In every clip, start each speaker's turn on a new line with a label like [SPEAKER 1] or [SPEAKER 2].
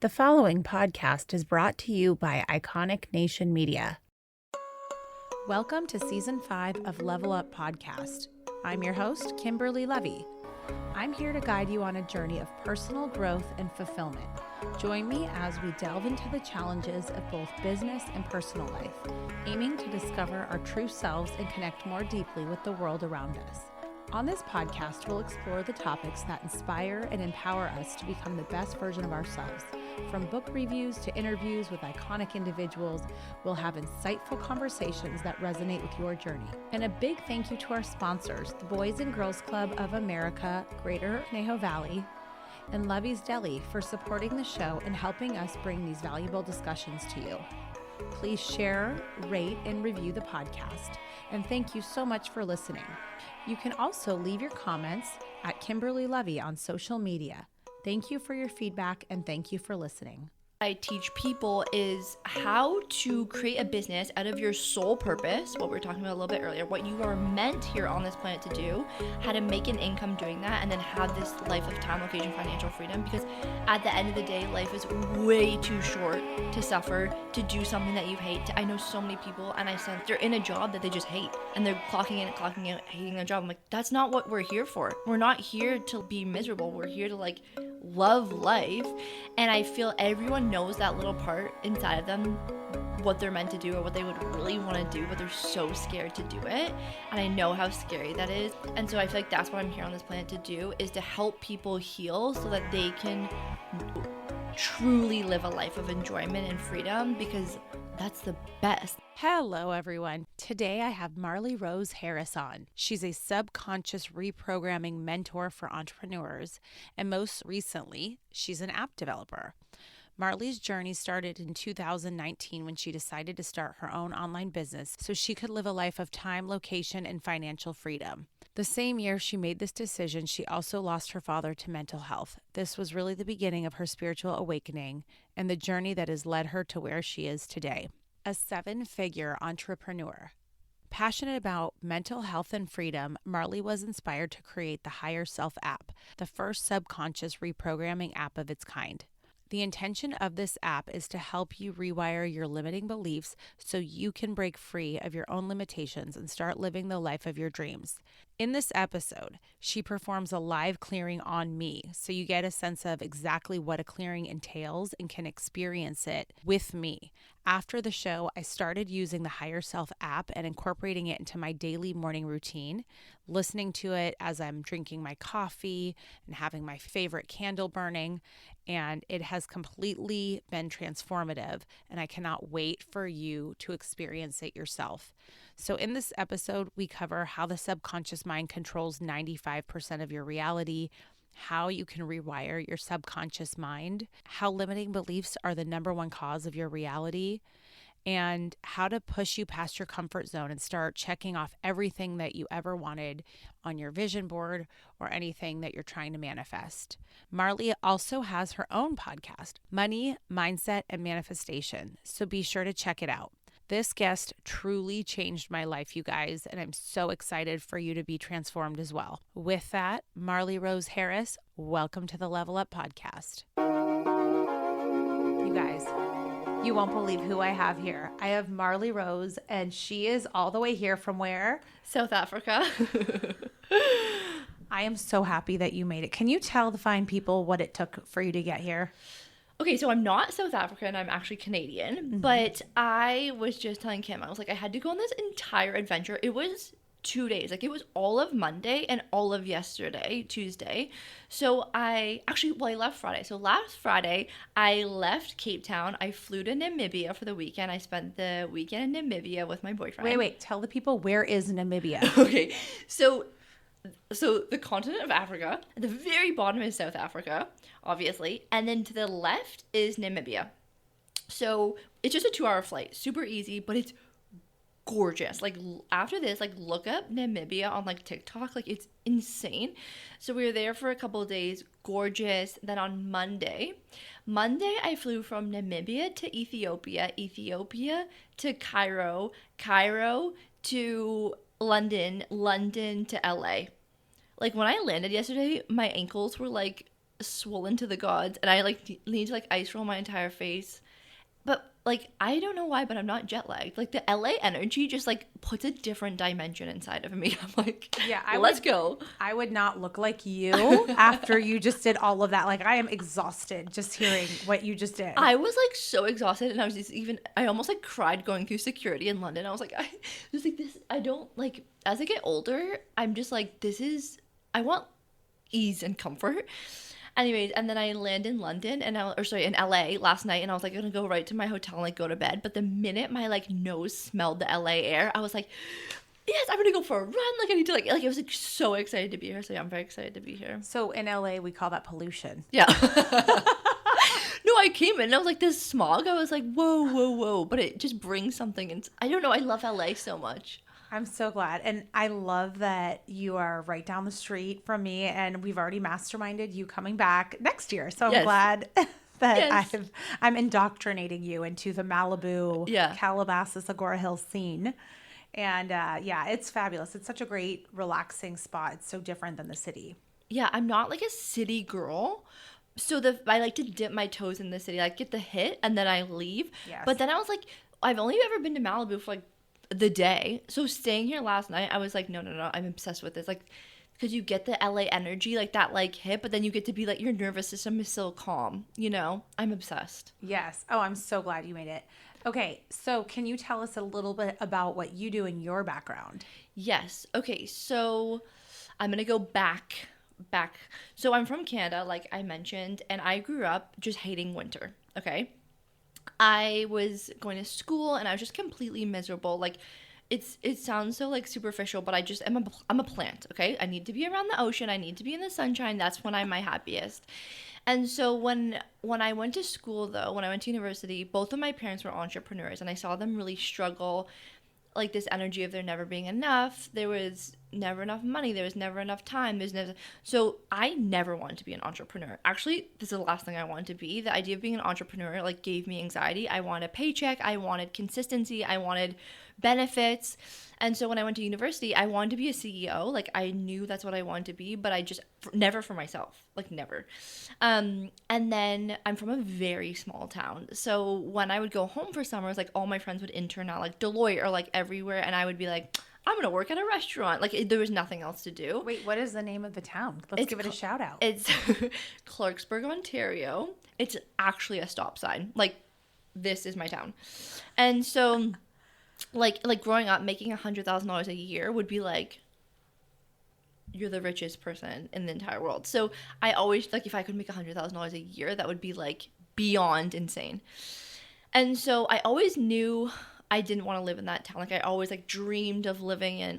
[SPEAKER 1] The following podcast is brought to you by Iconic Nation Media. Welcome to Season 5 of Level Up Podcast. I'm your host, Kimberly Levy. I'm here to guide you on a journey of personal growth and fulfillment. Join me as we delve into the challenges of both business and personal life, aiming to discover our true selves and connect more deeply with the world around us. On this podcast, we'll explore the topics that inspire and empower us to become the best version of ourselves. From book reviews to interviews with iconic individuals, we'll have insightful conversations that resonate with your journey. And a big thank you to our sponsors, the Boys and Girls Club of America, Greater Conejo Valley, and Levy's Deli for supporting the show and helping us bring these valuable discussions to you. Please share, rate, and review the podcast. And thank you so much for listening. You can also leave your comments at Kimberly Levy on social media. Thank you for your feedback and thank you for listening.
[SPEAKER 2] I teach people is how to create a business out of your sole purpose, what we were talking about a little bit earlier, what you are meant here on this planet to do, how to make an income doing that, and then have this life of time, location, financial freedom. Because at the end of the day, life is way too short to suffer, to do something that you hate. I know so many people, and I said they're in a job that they just hate, and they're clocking in and clocking out, hating their job. I'm like, that's not what we're here for. We're not here to be miserable. We're here to love life. And I feel everyone knows that little part inside of them, what they're meant to do or what they would really want to do, but they're so scared to do it. And I know how scary that is. And so I feel like that's what I'm here on this planet to do, is to help people heal so that they can truly live a life of enjoyment and freedom, because that's the best.
[SPEAKER 1] Hello, everyone. Today I have Marley Rose Harrison on. She's a subconscious reprogramming mentor for entrepreneurs, and most recently, she's an app developer. Marley's journey started in 2019 when she decided to start her own online business so she could live a life of time, location, and financial freedom. The same year she made this decision, she also lost her father to mental health. This was really the beginning of her spiritual awakening and the journey that has led her to where she is today. A 7-figure entrepreneur. Passionate about mental health and freedom, Marley was inspired to create the Higher Self app, the first subconscious reprogramming app of its kind. The intention of this app is to help you rewire your limiting beliefs so you can break free of your own limitations and start living the life of your dreams. In this episode, she performs a live clearing on me, so you get a sense of exactly what a clearing entails and can experience it with me. After the show, I started using the Higher Self app and incorporating it into my daily morning routine, listening to it as I'm drinking my coffee and having my favorite candle burning, and it has completely been transformative, and I cannot wait for you to experience it yourself. So in this episode, we cover how the subconscious mind controls 95% of your reality, how you can rewire your subconscious mind, how limiting beliefs are the number one cause of your reality, and how to push you past your comfort zone and start checking off everything that you ever wanted on your vision board or anything that you're trying to manifest. Marley also has her own podcast, Money, Mindset, and Manifestation, so be sure to check it out. This guest truly changed my life, you guys, and I'm so excited for you to be transformed as well. With that, Marley Rose Harris, welcome to the Level Up Podcast. You guys, you won't believe who I have here. I have Marley Rose, and she is all the way here from where?
[SPEAKER 2] South Africa.
[SPEAKER 1] I am so happy that you made it. Can you tell the fine people what it took for you to get here?
[SPEAKER 2] Okay, so I'm not South African, I'm actually Canadian, but I was just telling Kim, I was like, I had to go on this entire adventure. It was 2 days. It was all of Monday and all of yesterday, Tuesday. So I left Friday. So last Friday, I left Cape Town. I flew to Namibia for the weekend. I spent the weekend in Namibia with my boyfriend.
[SPEAKER 1] Wait. Tell the people, where is Namibia?
[SPEAKER 2] Okay, so the continent of Africa, at the very bottom is South Africa, obviously, and then to the left is Namibia. So it's just a 2-hour flight, super easy, but it's gorgeous. After this, look up Namibia on TikTok, it's insane. So we were there for a couple of days, gorgeous. Then on Monday I flew from Namibia to Ethiopia to Cairo to London to LA. When I landed yesterday, my ankles were swollen to the gods, and I like need to like ice roll my entire face. But like I don't know why, but I'm not jet lagged. Like the LA energy just like puts a different dimension inside of me. I'm like,
[SPEAKER 1] Yeah,
[SPEAKER 2] let's go.
[SPEAKER 1] I would not look like you after you just did all of that. Like I am exhausted just hearing what you just did.
[SPEAKER 2] I was like so exhausted, and I was just I almost like cried going through security in London. I was like, I just like this. I don't like as I get older. I'm just like I want ease and comfort. Anyways, and then I land in London in LA last night, and I was like gonna go right to my hotel and like go to bed. But the minute my like nose smelled the LA air, I was like, yes, I'm gonna go for a run. Like I need to like I was like so excited to be here. So yeah, I'm very excited to be here.
[SPEAKER 1] So in LA we call that pollution.
[SPEAKER 2] Yeah. No, I came in and I was like this smog. I was like, whoa. But it just brings something. And I don't know. I love LA so much.
[SPEAKER 1] I'm so glad. And I love that you are right down the street from me, and we've already masterminded you coming back next year. So I'm glad that I'm indoctrinating you into the Malibu, Calabasas, Agora Hills scene. And it's fabulous. It's such a great, relaxing spot. It's so different than the city.
[SPEAKER 2] Yeah, I'm not like a city girl. So I like to dip my toes in the city, like get the hit and then I leave.
[SPEAKER 1] Yes.
[SPEAKER 2] But then I was like, I've only ever been to Malibu for like the day. So staying here last night, I was like, no, I'm obsessed with this. Like, because you get the LA energy, like that like hit, but then you get to be like, your nervous system is still calm, you know? I'm obsessed.
[SPEAKER 1] Yes. Oh, I'm so glad you made it. Okay. So can you tell us a little bit about what you do in your background?
[SPEAKER 2] Yes. Okay. So I'm going to go back. So I'm from Canada, like I mentioned, and I grew up just hating winter. Okay. I was going to school and I was just completely miserable. Like it sounds so like superficial, but I'm a plant, okay? I need to be around the ocean. I need to be in the sunshine. That's when I'm my happiest. And so when I went to school though, when I went to university, both of my parents were entrepreneurs and I saw them really struggle, like this energy of there never being enough. There was never enough money. There was never enough time. So I never wanted to be an entrepreneur. Actually, this is the last thing I wanted to be. The idea of being an entrepreneur like gave me anxiety. I wanted a paycheck. I wanted consistency. I wanted benefits. And so when I went to university, I wanted to be a CEO. Like I knew that's what I wanted to be, but I just never for myself, like never. And then I'm from a very small town. So when I would go home for summers, like all my friends would intern at like Deloitte or like everywhere. And I would be like, I'm going to work at a restaurant. Like there was nothing else to do.
[SPEAKER 1] Wait, what is the name of the town? Let's give it a shout out.
[SPEAKER 2] It's Clarksburg, Ontario. It's actually a stop sign. Like this is my town. And so like growing up, making $100,000 a year would be like, you're the richest person in the entire world. So I always, like, if I could make $100,000 a year, that would be like beyond insane. And so I always knew I didn't want to live in that town. Like I always like dreamed of living in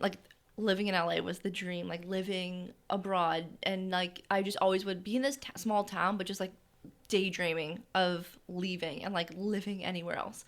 [SPEAKER 2] LA was the dream, like living abroad. And like, I just always would be in this small town, but just like daydreaming of leaving and like living anywhere else.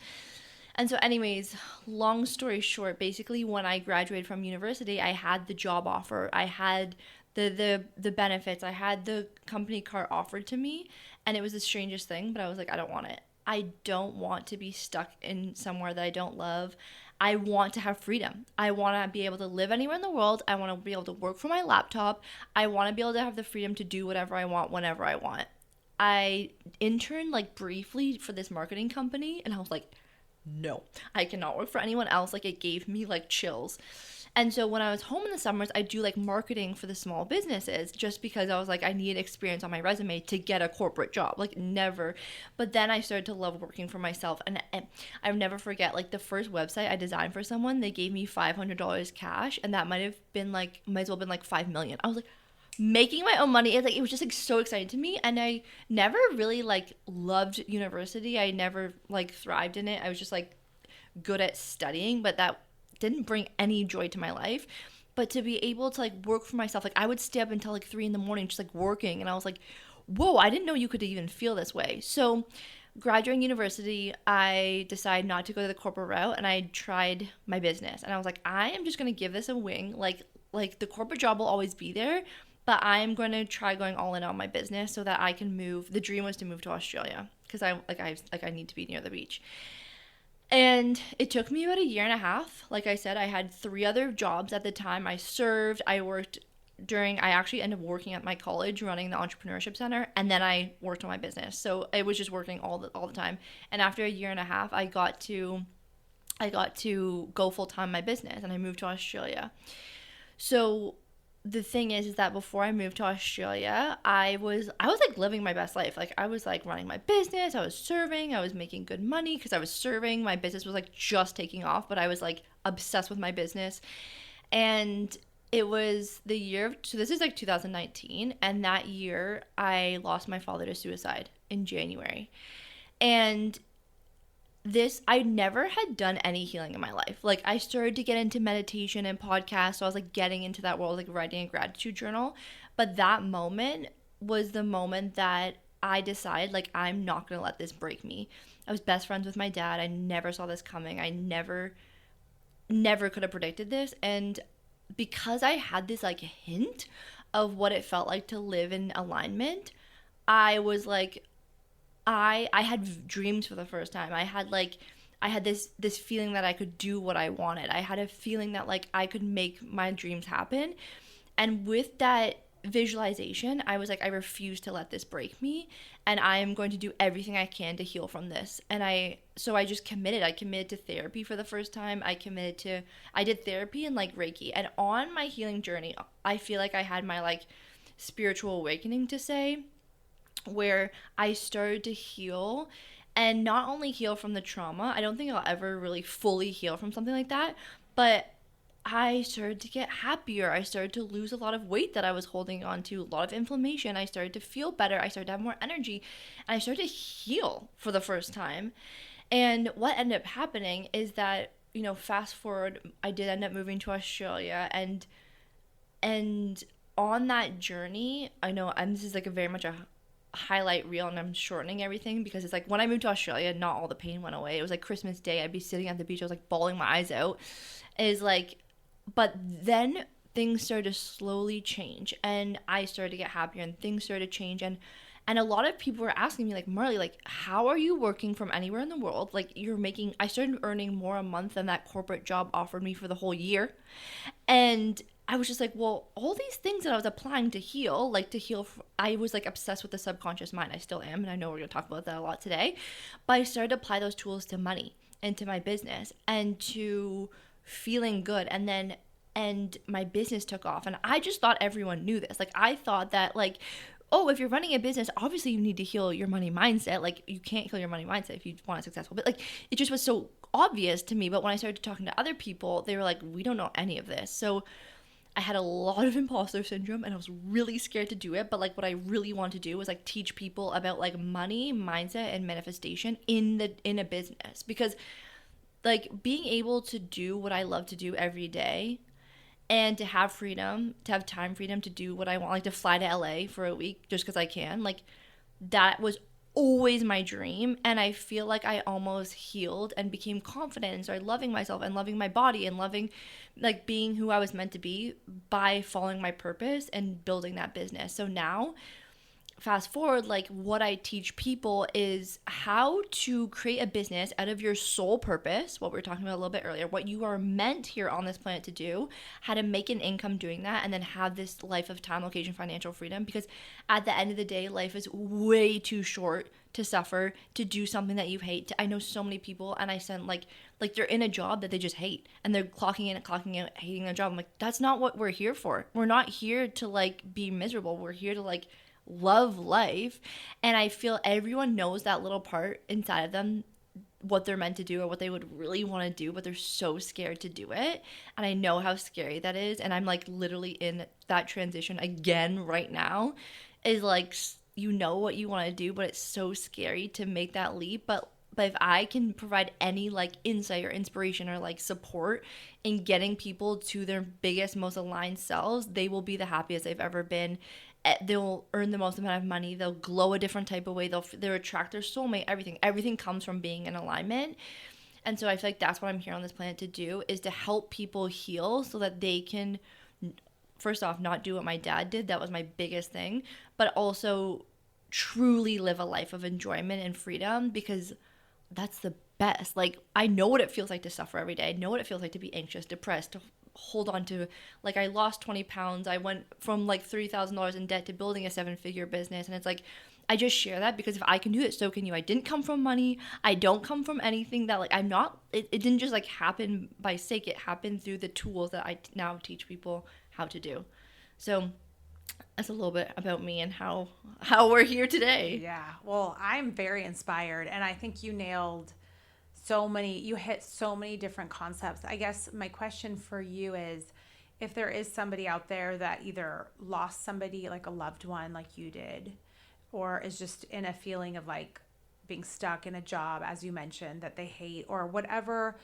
[SPEAKER 2] And so anyways, long story short, basically when I graduated from university, I had the job offer. I had the benefits. I had the company car offered to me, and it was the strangest thing, but I was like, I don't want it. I don't want to be stuck in somewhere that I don't love. I want to have freedom. I want to be able to live anywhere in the world. I want to be able to work from my laptop. I want to be able to have the freedom to do whatever I want whenever I want. I interned like briefly for this marketing company, and I was like, no, I cannot work for anyone else. Like it gave me like chills. And so when I was home in the summers, I do like marketing for the small businesses just because I was like, I need experience on my resume to get a corporate job. Like never. But then I started to love working for myself. And I'll never forget, like the first website I designed for someone, they gave me $500 cash. And that might as well been like 5 million. I was like, making my own money, it was just like so exciting to me. And I never really like loved university. I never like thrived in it. I was just like good at studying, but that didn't bring any joy to my life. But to be able to like work for myself, like I would stay up until like 3 a.m. just like working, and I was like, whoa, I didn't know you could even feel this way. So graduating university, I decided not to go the corporate route, and I tried my business, and I was like, I am just gonna give this a wing. Like the corporate job will always be there, but I'm going to try going all in on my business so that I can move. The dream was to move to Australia because I need to be near the beach. And it took me about 1.5 years. Like I said, I had 3 other jobs at the time. I served, I worked I actually ended up working at my college running the entrepreneurship center, and then I worked on my business. So it was just working all the time. And after a year and a half, I got to go full time in my business, and I moved to Australia. So the thing is that before I moved to Australia, I was like living my best life. Like I was like running my business, I was serving, I was making good money because I was serving. My business was like just taking off, but I was like obsessed with my business. And it was the year of, so this is like 2019, and that year I lost my father to suicide in January. And I never had done any healing in my life. Like I started to get into meditation and podcasts, so I was like getting into that world, like writing a gratitude journal. But that moment was the moment that I decided like I'm not gonna let this break me. I was best friends with my dad. I never saw this coming. I never could have predicted this. And because I had this like hint of what it felt like to live in alignment, I was like, I had dreams for the first time. I had this feeling that I could do what I wanted. I had a feeling that like I could make my dreams happen. And with that visualization, I was like, I refuse to let this break me, and I am going to do everything I can to heal from this. And I just committed. I committed to therapy for the first time. I did therapy and like Reiki. And on my healing journey, I feel like I had my like spiritual awakening to say, where I started to heal, and not only heal from the trauma. I don't think I'll ever really fully heal from something like that, but I started to get happier. I started to lose a lot of weight that I was holding on to, a lot of inflammation. I started to feel better. I started to have more energy, and I started to heal for the first time. And what ended up happening is that, fast forward, I did end up moving to Australia, and on that journey, I know, and this is like a very much a highlight reel, and I'm shortening everything because it's like when I moved to Australia, not all the pain went away. It was like Christmas Day, I'd be sitting at the beach, I was like bawling my eyes out. Is like, but then things started to slowly change, and I started to get happier, and things started to change. And a lot of people were asking me like, Marley, like, how are you working from anywhere in the world? Like, I started earning more a month than that corporate job offered me for the whole year. And I was just like, well, all these things that I was applying to heal, I was like obsessed with the subconscious mind. I still am, and I know we're going to talk about that a lot today. But I started to apply those tools to money and to my business and to feeling good. And my business took off. And I just thought everyone knew this. Like, I thought that, like, oh, if you're running a business, obviously you need to heal your money mindset. Like, you can't heal your money mindset if you want it successful. But like, it just was so obvious to me. But when I started talking to other people, they were like, we don't know any of this. So I had a lot of imposter syndrome, and I was really scared to do it. But like, what I really wanted to do was like teach people about like money, mindset, and manifestation in a business, because like being able to do what I love to do every day, and to have freedom, to have time freedom to do what I want, like to fly to LA for a week just because I can, like that was always my dream. And I feel like I almost healed and became confident and started loving myself and loving my body and loving like being who I was meant to be by following my purpose and building that business. So now, fast forward, like what I teach people is how to create a business out of your soul purpose, what we were talking about a little bit earlier, what you are meant here on this planet to do, how to make an income doing that, and then have this life of time, location, financial freedom. Because at the end of the day, life is way too short to suffer, to do something that you hate. I know so many people, and I send like they're in a job that they just hate, and they're clocking in and clocking out, hating their job. I'm like, that's not what we're here for. We're not here to like be miserable. We're here to like love life. And I feel everyone knows that little part inside of them, what they're meant to do or what they would really want to do, but they're so scared to do it. And I know how scary that is. And I'm like literally in that transition again right now, is like, you know what you want to do, but it's so scary to make that leap. But if I can provide any like insight or inspiration or like support in getting people to their biggest, most aligned selves, they will be the happiest they've ever been. They'll earn the most amount of money. They'll glow a different type of way. They'll attract their soulmate. Everything comes from being in alignment. And so I feel like that's what I'm here on this planet to do, is to help people heal so that they can, first off, not do what my dad did. That was my biggest thing. But also truly live a life of enjoyment and freedom, because that's the best. Like, I know what it feels like to suffer every day. I know what it feels like to be anxious, depressed, hold on to, like, I lost 20 pounds. I went from like $3,000 in debt to building a 7-figure business. And it's like, I just share that because if I can do it, so can you. I didn't come from money. I don't come from anything that, like, I'm not, it didn't just like happen by sake. It happened through the tools that I now teach people how to do. So that's a little bit about me and how we're here today.
[SPEAKER 1] Yeah. Well, I'm very inspired, and I think you hit so many different concepts. I guess my question for you is, if there is somebody out there that either lost somebody, like a loved one like you did, or is just in a feeling of like being stuck in a job, as you mentioned, that they hate, or whatever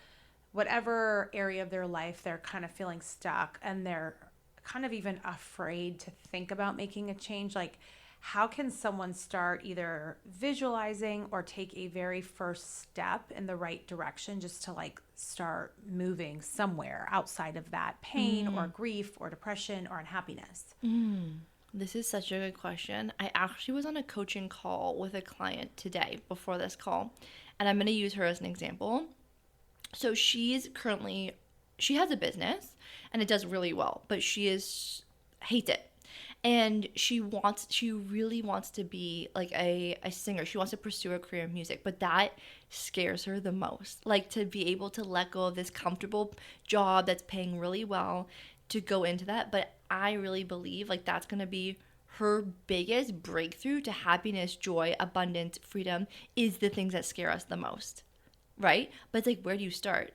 [SPEAKER 1] area of their life they're kind of feeling stuck, and they're kind of even afraid to think about making a change, like, how can someone start either visualizing or take a very first step in the right direction, just to like start moving somewhere outside of that pain or grief or depression or unhappiness?
[SPEAKER 2] This is such a good question. I actually was on a coaching call with a client today before this call, and I'm going to use her as an example. So she has a business and it does really well, but hates it. And she really wants to be like a singer. She wants to pursue a career in music, but that scares her the most. Like, to be able to let go of this comfortable job that's paying really well to go into that. But I really believe like that's going to be her biggest breakthrough to happiness, joy, abundance, freedom, is the things that scare us the most, right? But it's like, where do you start?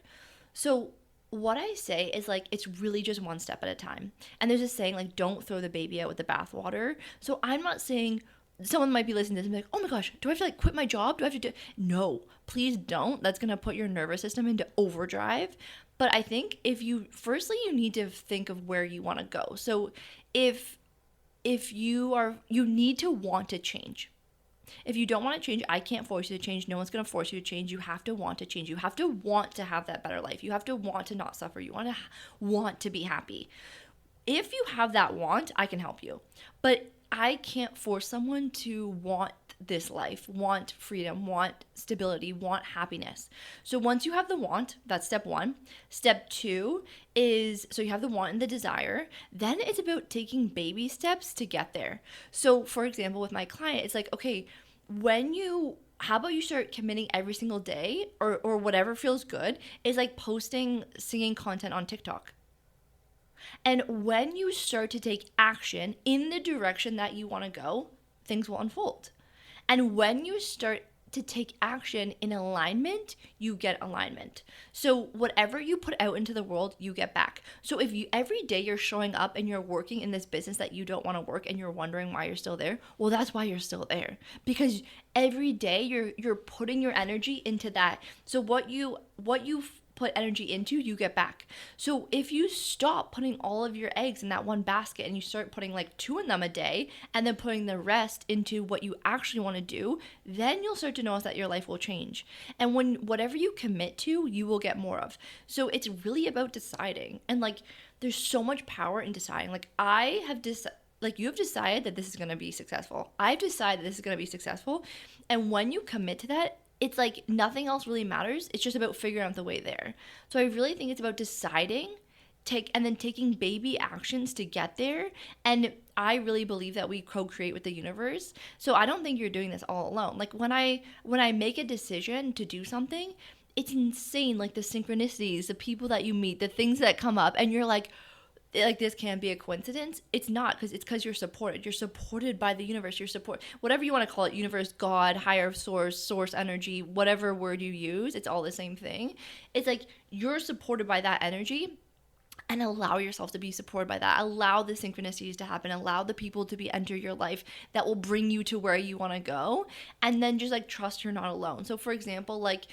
[SPEAKER 2] So what I say is like, it's really just one step at a time. And there's this saying like, don't throw the baby out with the bathwater. So I'm not saying, someone might be listening to this and be like, oh my gosh, do I have to like quit my job? Do I have to do? No, please don't. That's going to put your nervous system into overdrive. But I think firstly, you need to think of where you want to go. So if you need to want to change. If you don't want to change, I can't force you to change. No one's going to force you to change. You have to want to change. You have to want to have that better life. You have to want to not suffer. You want to be happy. If you have that want, I can help you. But I can't force someone to want this life, want freedom, want stability, want happiness. So once you have the want, that's step one. Step two is, so you have the want and the desire, then it's about taking baby steps to get there. So for example, with my client, it's like, okay, how about you start committing every single day or whatever feels good, is like posting singing content on TikTok. And when you start to take action in the direction that you want to go, things will unfold. And when you start to take action in alignment, you get alignment. So whatever you put out into the world, you get back. So if every day you're showing up and you're working in this business that you don't want to work and you're wondering why you're still there, well, that's why you're still there. Because every day you're putting your energy into that. So what you put energy into, you get back. So if you stop putting all of your eggs in that one basket and you start putting like 2 in them a day and then putting the rest into what you actually want to do, then you'll start to notice that your life will change. And whatever you commit to, you will get more of. So it's really about deciding. And like, there's so much power in deciding. Like you have decided that this is going to be successful. I've decided this is going to be successful. And when you commit to that, it's like nothing else really matters. It's just about figuring out the way there. So I really think it's about deciding, and then taking baby actions to get there. And I really believe that we co-create with the universe. So I don't think you're doing this all alone. Like when I make a decision to do something, it's insane. Like the synchronicities, the people that you meet, the things that come up, and you're like this can't be a coincidence. It's not, because you're supported. You're supported by the universe. Whatever you want to call it, universe, God, higher source energy, whatever word you use, it's all the same thing. It's like you're supported by that energy, and allow yourself to be supported by that. Allow the synchronicities to happen. Allow the people to enter your life that will bring you to where you want to go. And then just like trust you're not alone. So for example, like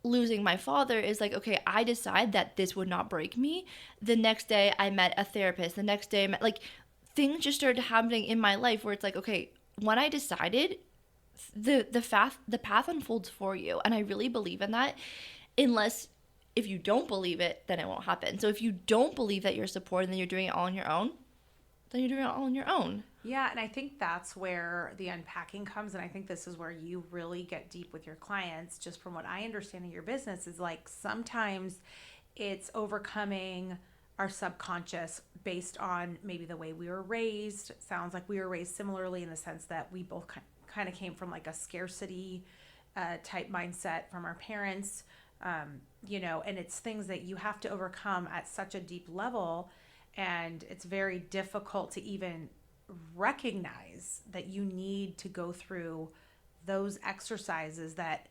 [SPEAKER 2] losing my father is like, okay, I decide that this would not break me. The next day I met a therapist. The next day things just started happening in my life where it's like, okay, when I decided, the path unfolds for you. And I really believe in that. If you don't believe it, then it won't happen. So if you don't believe that you're supported and then you're doing it all on your own, then you're doing it all on your own.
[SPEAKER 1] Yeah, and I think that's where the unpacking comes, and I think this is where you really get deep with your clients. Just from what I understand of your business is like sometimes it's overcoming our subconscious based on maybe the way we were raised. It sounds like we were raised similarly in the sense that we both kind of came from like a scarcity type mindset from our parents, and it's things that you have to overcome at such a deep level. And it's very difficult to even recognize that you need to go through those exercises that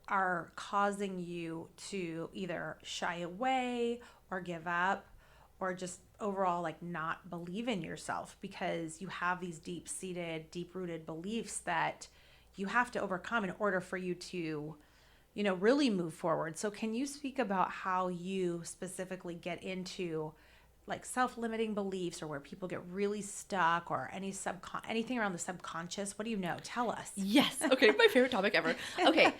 [SPEAKER 1] are causing you to either shy away or give up or just overall like not believe in yourself, because you have these deep-seated, deep-rooted beliefs that you have to overcome in order for you to really move forward. So can you speak about how you specifically get into like self-limiting beliefs, or where people get really stuck, or anything around the subconscious? What do you know? Tell us.
[SPEAKER 2] Yes. Okay. My favorite topic ever. Okay.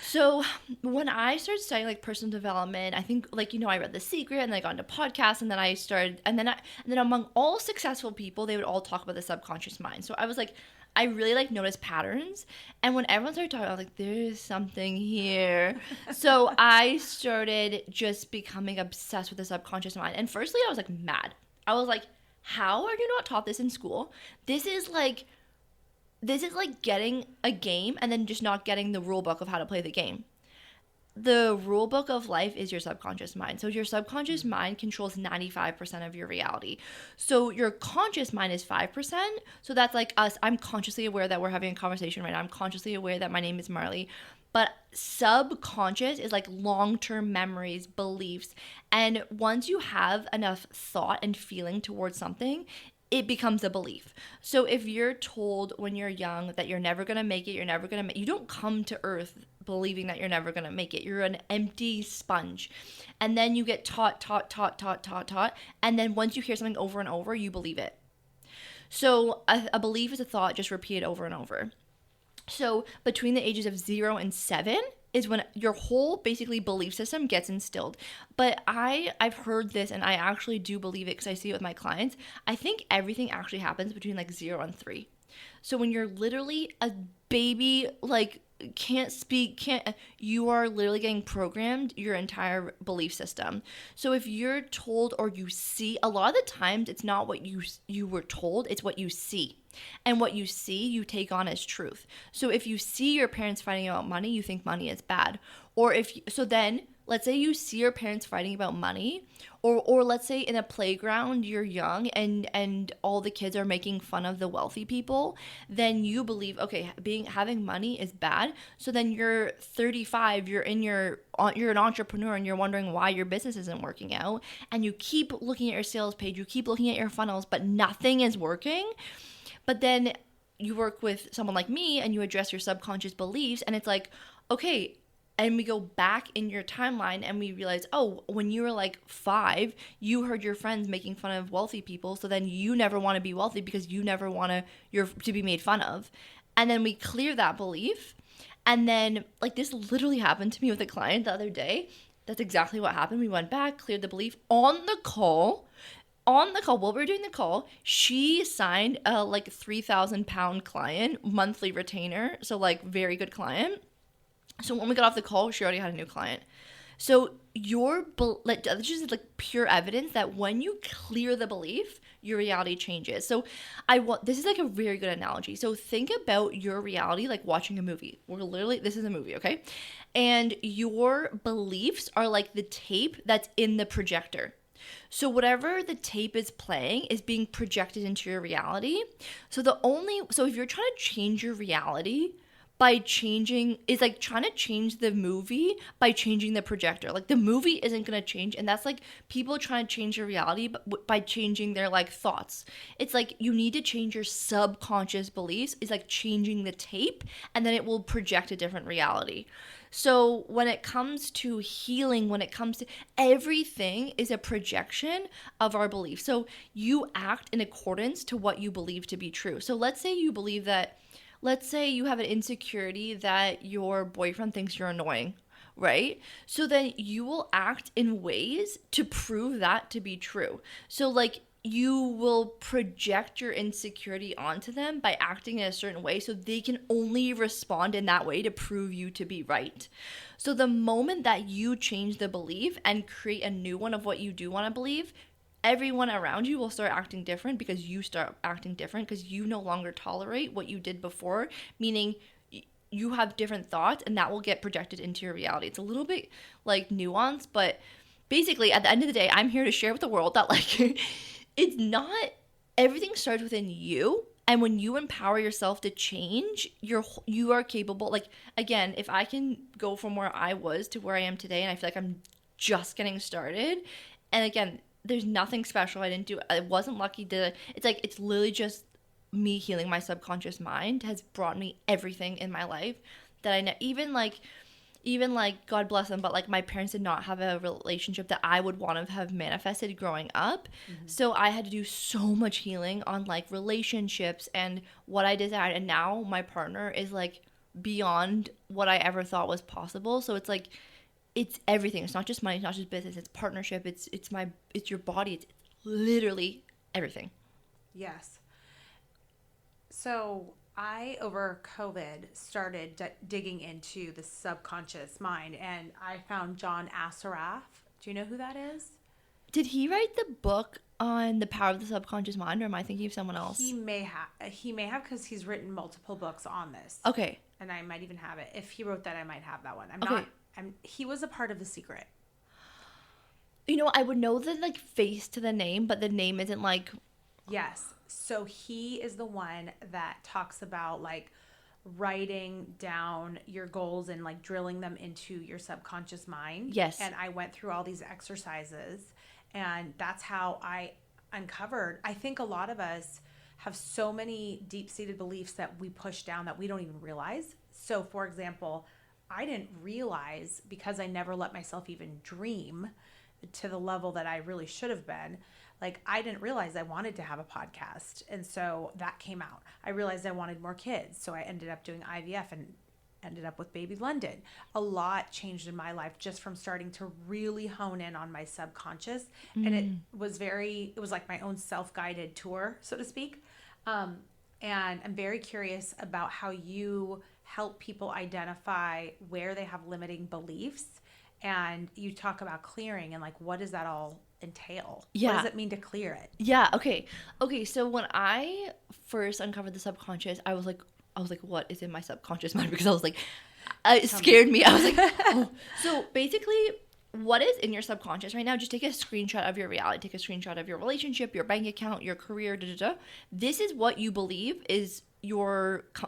[SPEAKER 2] So when I started studying like personal development, I think I read The Secret, and then I got into podcasts, and then I started, and then among all successful people, they would all talk about the subconscious mind. So I was like, I really noticed patterns. And when everyone started talking, I was like, there's something here. So I started just becoming obsessed with the subconscious mind. And firstly, I was like mad. I was like, how are you not taught this in school? This is like getting a game and then just not getting the rule book of how to play the game. The rule book of life is your subconscious mind. So your subconscious mind controls 95% of your reality. So your conscious mind is 5%. So that's like us. I'm consciously aware that we're having a conversation right now. I'm consciously aware that my name is Marley. But subconscious is like long-term memories, beliefs. And once you have enough thought and feeling towards something, it becomes a belief. So if you're told when you're young that you're never going to make it, you don't come to earth believing that you're never going to make it. You're an empty sponge. And then you get taught. And then once you hear something over and over, you believe it. So a belief is a thought just repeated over and over. So between the ages of 0 and 7 is when your whole basically belief system gets instilled. But I've heard this, and I actually do believe it because I see it with my clients. I think everything actually happens between like 0 and 3. So when you're literally a baby, like can't speak, you are literally getting programmed your entire belief system. So if you're told or you see, a lot of the times it's not what you were told, it's what you see. And what you see, you take on as truth. So if you see your parents fighting about money, you think money is bad. Or then let's say you see your parents fighting about money, or let's say in a playground you're young and all the kids are making fun of the wealthy people, then you believe, okay, having money is bad. So then you're 35, you're an entrepreneur, and you're wondering why your business isn't working out, and you keep looking at your sales page, you keep looking at your funnels, but nothing is working. But then you work with someone like me and you address your subconscious beliefs, and it's like, okay, and we go back in your timeline and we realize, oh, when you were like 5, you heard your friends making fun of wealthy people. So then you never want to be wealthy because you never want to be made fun of. And then we clear that belief. And then like this literally happened to me with a client the other day. That's exactly what happened. We went back, cleared the belief on the call, while we were doing the call, she signed a like 3,000 pound client, monthly retainer. So like very good client. So when we got off the call, she already had a new client. So this is like pure evidence that when you clear the belief, your reality changes. So this is like a very good analogy. So think about your reality like watching a movie. This is a movie, okay? And your beliefs are like the tape that's in the projector. So whatever the tape is playing is being projected into your reality. So if you're trying to change your reality by changing, is like trying to change the movie by changing the projector. Like the movie isn't going to change. And that's like people trying to change your reality by changing their like thoughts. It's like you need to change your subconscious beliefs. It's like changing the tape, and then it will project a different reality. So when it comes to healing, when it comes to everything is a projection of our beliefs. So you act in accordance to what you believe to be true. So let's say you have an insecurity that your boyfriend thinks you're annoying, right? So then you will act in ways to prove that to be true. So like you will project your insecurity onto them by acting in a certain way, so they can only respond in that way to prove you to be right. So the moment that you change the belief and create a new one of what you do want to believe, everyone around you will start acting different, because you start acting different because you no longer tolerate what you did before, meaning you have different thoughts, and that will get projected into your reality. It's a little bit like nuanced, but basically at the end of the day, I'm here to share with the world that like it's not, everything starts within you. And when you empower yourself to change, you are capable. Like, again, if I can go from where I was to where I am today, and I feel like I'm just getting started, and again, there's nothing special I didn't do. I wasn't lucky to, it's like, it's literally just me healing my subconscious mind has brought me everything in my life that I know. Even like God bless them, but like my parents did not have a relationship that I would want to have manifested growing up. So I had to do so much healing on like relationships and what I desired. And now my partner is like beyond what I ever thought was possible. So it's like, it's everything. It's not just money, it's not just business, it's partnership, it's your body, it's literally everything.
[SPEAKER 1] Yes. So I, over COVID, started digging into the subconscious mind, and I found John Assaraf. Do you know who that is?
[SPEAKER 2] Did he write the book on the power of the subconscious mind, or am I thinking of someone else?
[SPEAKER 1] He may have, because he's written multiple books on this.
[SPEAKER 2] Okay.
[SPEAKER 1] And I might even have it. If he wrote that, I might have that one. He was a part of The Secret.
[SPEAKER 2] You know, I would know the like face to the name, but the name isn't like.
[SPEAKER 1] Yes. So he is the one that talks about like writing down your goals and like drilling them into your subconscious mind.
[SPEAKER 2] Yes.
[SPEAKER 1] And I went through all these exercises, and that's how I uncovered. I think a lot of us have so many deep-seated beliefs that we push down that we don't even realize. So for example, I didn't realize, because I never let myself even dream to the level that I really should have been. Like, I didn't realize I wanted to have a podcast. And so that came out. I realized I wanted more kids. So I ended up doing IVF and ended up with baby London. A lot changed in my life just from starting to really hone in on my subconscious. And it was like my own self-guided tour, so to speak. And I'm very curious about how you help people identify where they have limiting beliefs. And you talk about clearing, and like, what does that all entail?
[SPEAKER 2] Yeah.
[SPEAKER 1] What does it mean to clear it?
[SPEAKER 2] Yeah. Okay. So when I first uncovered the subconscious, I was like, what is in my subconscious mind? Because I was like, it scared me. I was like, oh. So basically, what is in your subconscious right now? Just take a screenshot of your reality. Take a screenshot of your relationship, your bank account, your career. This is what you believe is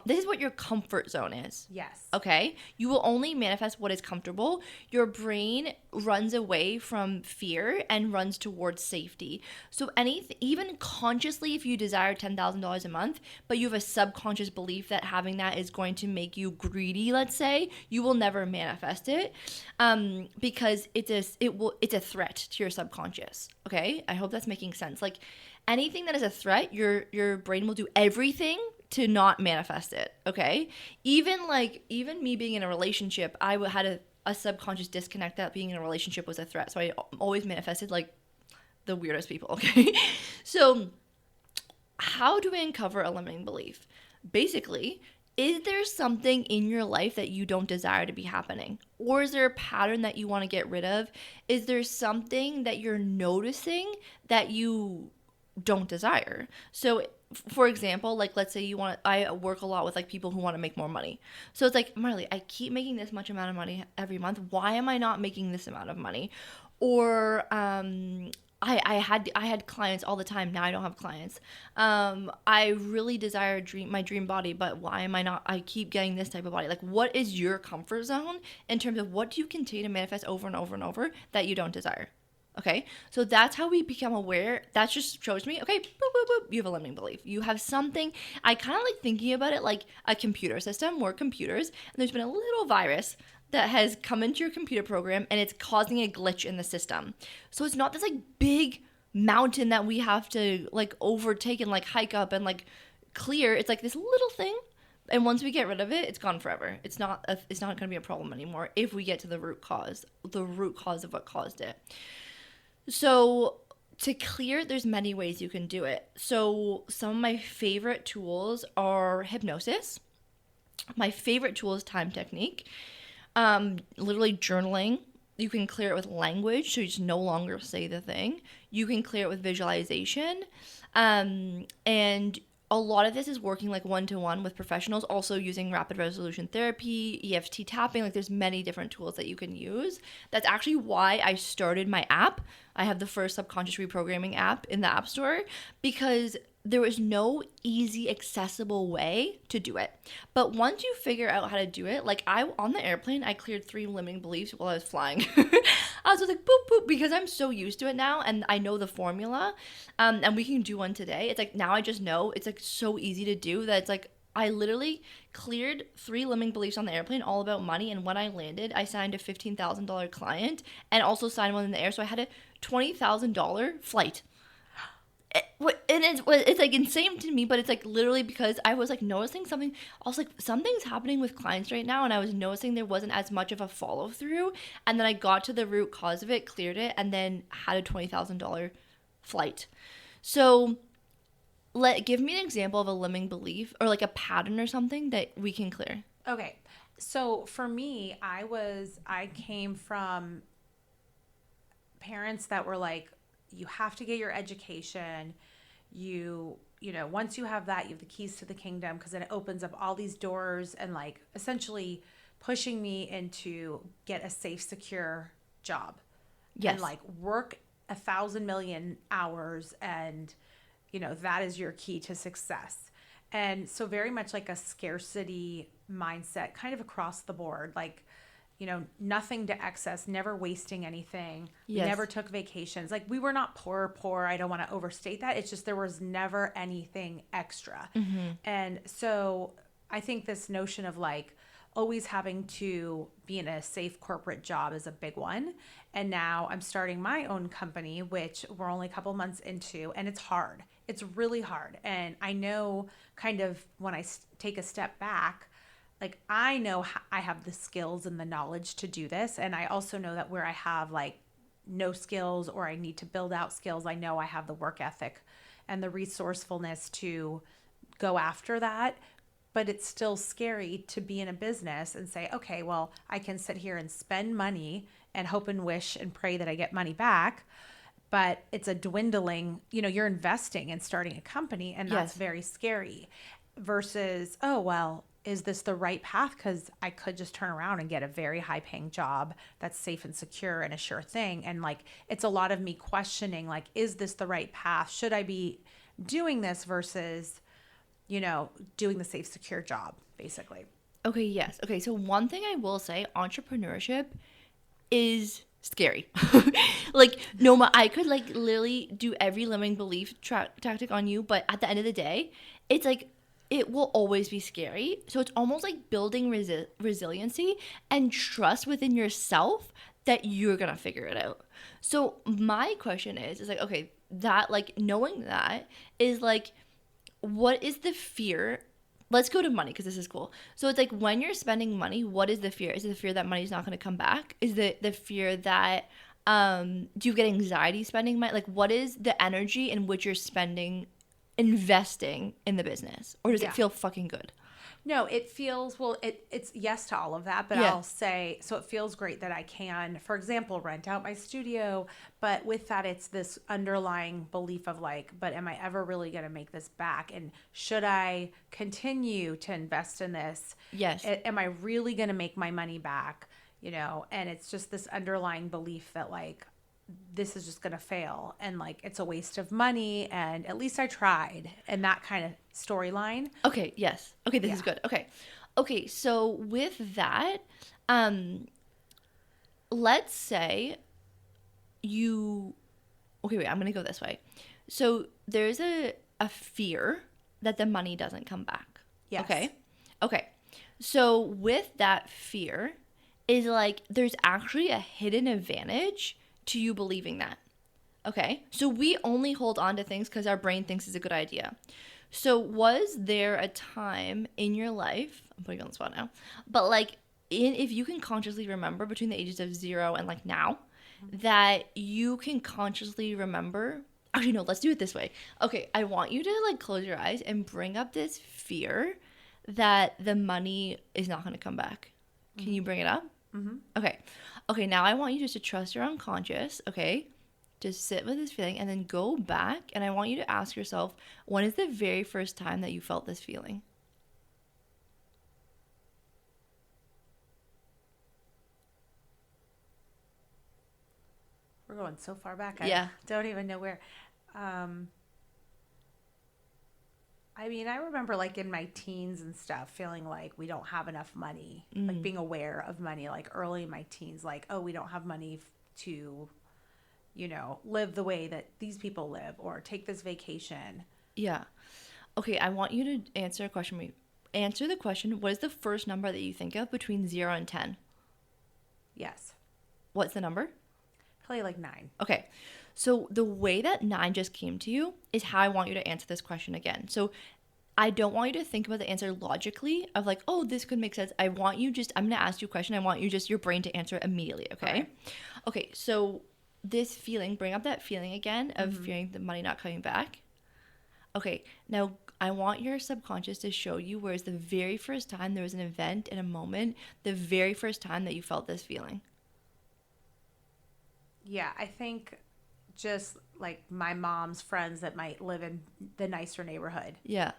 [SPEAKER 2] this is what your comfort zone is.
[SPEAKER 1] Yes.
[SPEAKER 2] Okay? You will only manifest what is comfortable. Your brain runs away from fear and runs towards safety. So even consciously, if you desire $10,000 a month, but you have a subconscious belief that having that is going to make you greedy, let's say, you will never manifest it, because it's a threat to your subconscious. Okay? I hope that's making sense. Like, anything that is a threat, your brain will do everything to not manifest it. Okay? Even me being in a relationship, I had a subconscious disconnect that being in a relationship was a threat. So I always manifested like the weirdest people. Okay? So how do we uncover a limiting belief? Basically, is there something in your life that you don't desire to be happening? Or is there a pattern that you want to get rid of? Is there something that you're noticing that you don't desire? So for example, like, let's say I work a lot with like people who want to make more money. So it's like, Marley, I keep making this much amount of money every month. Why am I not making this amount of money? Or I had clients all the time. Now I don't have clients. I really desire my dream body, but why am I not? I keep getting this type of body. Like, what is your comfort zone in terms of what do you continue to manifest over and over and over that you don't desire? Okay, so that's how we become aware. That just shows me, okay, boop, boop, boop, you have a limiting belief. You have something. I kind of like thinking about it like a computer system. We're computers, and there's been a little virus that has come into your computer program, and it's causing a glitch in the system. So it's not this like big mountain that we have to like overtake and like hike up and like clear. It's like this little thing. And once we get rid of it, it's gone forever. It's not going to be a problem anymore if we get to the root cause of what caused it. So to clear, there's many ways you can do it. So some of my favorite tools are hypnosis. My favorite tool is time technique. Literally journaling. You can clear it with language, so you just no longer say the thing. You can clear it with visualization. And a lot of this is working like one-to-one with professionals, also using rapid resolution therapy, EFT tapping. Like there's many different tools that you can use. That's actually why I started my app. I have the first subconscious reprogramming app in the App Store, because there was no easy, accessible way to do it. But once you figure out how to do it, like on the airplane, I cleared 3 limiting beliefs while I was flying. I was just like, boop, boop, because I'm so used to it now and I know the formula. And we can do one today. It's like, now I just know it's like so easy to do that it's like, I literally cleared 3 limiting beliefs on the airplane all about money. And when I landed, I signed a $15,000 client and also signed one in the air. So I had a $20,000 flight. And it's like insane to me, but it's like literally because I was like noticing something. I was like, something's happening with clients right now, and I was noticing there wasn't as much of a follow through. And then I got to the root cause of it, cleared it, and then had a $20,000 flight. So give me an example of a limiting belief or like a pattern or something that we can clear.
[SPEAKER 1] Okay, so for me, I came from parents that were like, you have to get your education. You know, once you have that, you have the keys to the kingdom, because then it opens up all these doors, and like essentially pushing me into get a safe, secure job.
[SPEAKER 2] Yes.
[SPEAKER 1] And like work 1,000 million hours, and you know, that is your key to success. And so very much like a scarcity mindset kind of across the board, like, you know, nothing to excess, never wasting anything.
[SPEAKER 2] Yes.
[SPEAKER 1] We never took vacations. Like we were not poor. I don't want to overstate that. It's just there was never anything extra.
[SPEAKER 2] Mm-hmm.
[SPEAKER 1] And so I think this notion of like always having to be in a safe corporate job is a big one. And now I'm starting my own company, which we're only a couple months into, and it's hard. It's really hard. And I know kind of when I take a step back, like I know I have the skills and the knowledge to do this. And I also know that where I have like no skills or I need to build out skills, I know I have the work ethic and the resourcefulness to go after that. But it's still scary to be in a business and say, okay, well, I can sit here and spend money and hope and wish and pray that I get money back. But it's a dwindling, you know, you're investing in starting a company, and that's very scary versus, oh, well, is this the right path? Because I could just turn around and get a very high paying job that's safe and secure and a sure thing. And like, it's a lot of me questioning, like, is this the right path? Should I be doing this versus, you know, doing the safe, secure job, basically?
[SPEAKER 2] Okay, yes. Okay, so one thing I will say, entrepreneurship is scary. Like, no, I could like literally do every limiting belief tactic on you, but at the end of the day, it's like, it will always be scary. So it's almost like building resiliency and trust within yourself that you're going to figure it out. So my question is like, okay, that like knowing that is like, what is the fear? Let's go to money because this is cool. So it's like when you're spending money, what is the fear? Is it the fear that money's not going to come back? Is it the fear that, do you get anxiety spending money? Like what is the energy in which you're investing in the business, or does it feel fucking good?
[SPEAKER 1] No, it feels, well, it's yes to all of that, but I'll say, so it feels great that I can, for example, rent out my studio, but with that, it's this underlying belief of like, but am I ever really going to make this back? And should I continue to invest in this?
[SPEAKER 2] Yes.
[SPEAKER 1] Am I really going to make my money back? You know, and it's just this underlying belief that like, this is just going to fail and like it's a waste of money and at least I tried, and that kind of storyline.
[SPEAKER 2] Okay, yes. Okay, this is good. Okay, so with that, let's say okay, wait, I'm going to go this way. So there's a fear that the money doesn't come back.
[SPEAKER 1] Yes.
[SPEAKER 2] Okay. So with that fear is like there's actually a hidden advantage to you believing that. Okay, so we only hold on to things because our brain thinks it's a good idea. So was there a time in your life, I'm putting you on the spot now, but like if you can consciously remember between the ages of 0 and like now, that you can consciously remember Actually, no, let's do it this way. Okay, I want you to like close your eyes and bring up this fear that the money is not going to come back. Can you bring it up?
[SPEAKER 1] Mm-hmm.
[SPEAKER 2] Okay. Okay, now I want you just to trust your unconscious, okay? Just sit with this feeling and then go back, and I want you to ask yourself, when is the very first time that you felt this feeling?
[SPEAKER 1] We're going so far back.
[SPEAKER 2] Yeah.
[SPEAKER 1] I don't even know where. Um, I mean, I remember like in my teens and stuff feeling like we don't have enough money, like being aware of money, like early in my teens, like, oh, we don't have money to, live the way that these people live or take this vacation.
[SPEAKER 2] Yeah. Okay, I want you to answer a question. Answer the question, what is the first number that you think of between 0 and 10?
[SPEAKER 1] Yes.
[SPEAKER 2] What's the number?
[SPEAKER 1] Probably like 9.
[SPEAKER 2] Okay. So the way that 9 just came to you is how I want you to answer this question again. So I don't want you to think about the answer logically of like, oh, this could make sense. I'm going to ask you a question. I want you just your brain to answer it immediately. Okay. Okay. So this feeling, bring up that feeling again of fearing the money not coming back. Okay. Now I want your subconscious to show you where's the very first time there was an event and a moment, the very first time that you felt this feeling.
[SPEAKER 1] Yeah, I think just like my mom's friends that might live in the nicer neighborhood.
[SPEAKER 2] Yeah.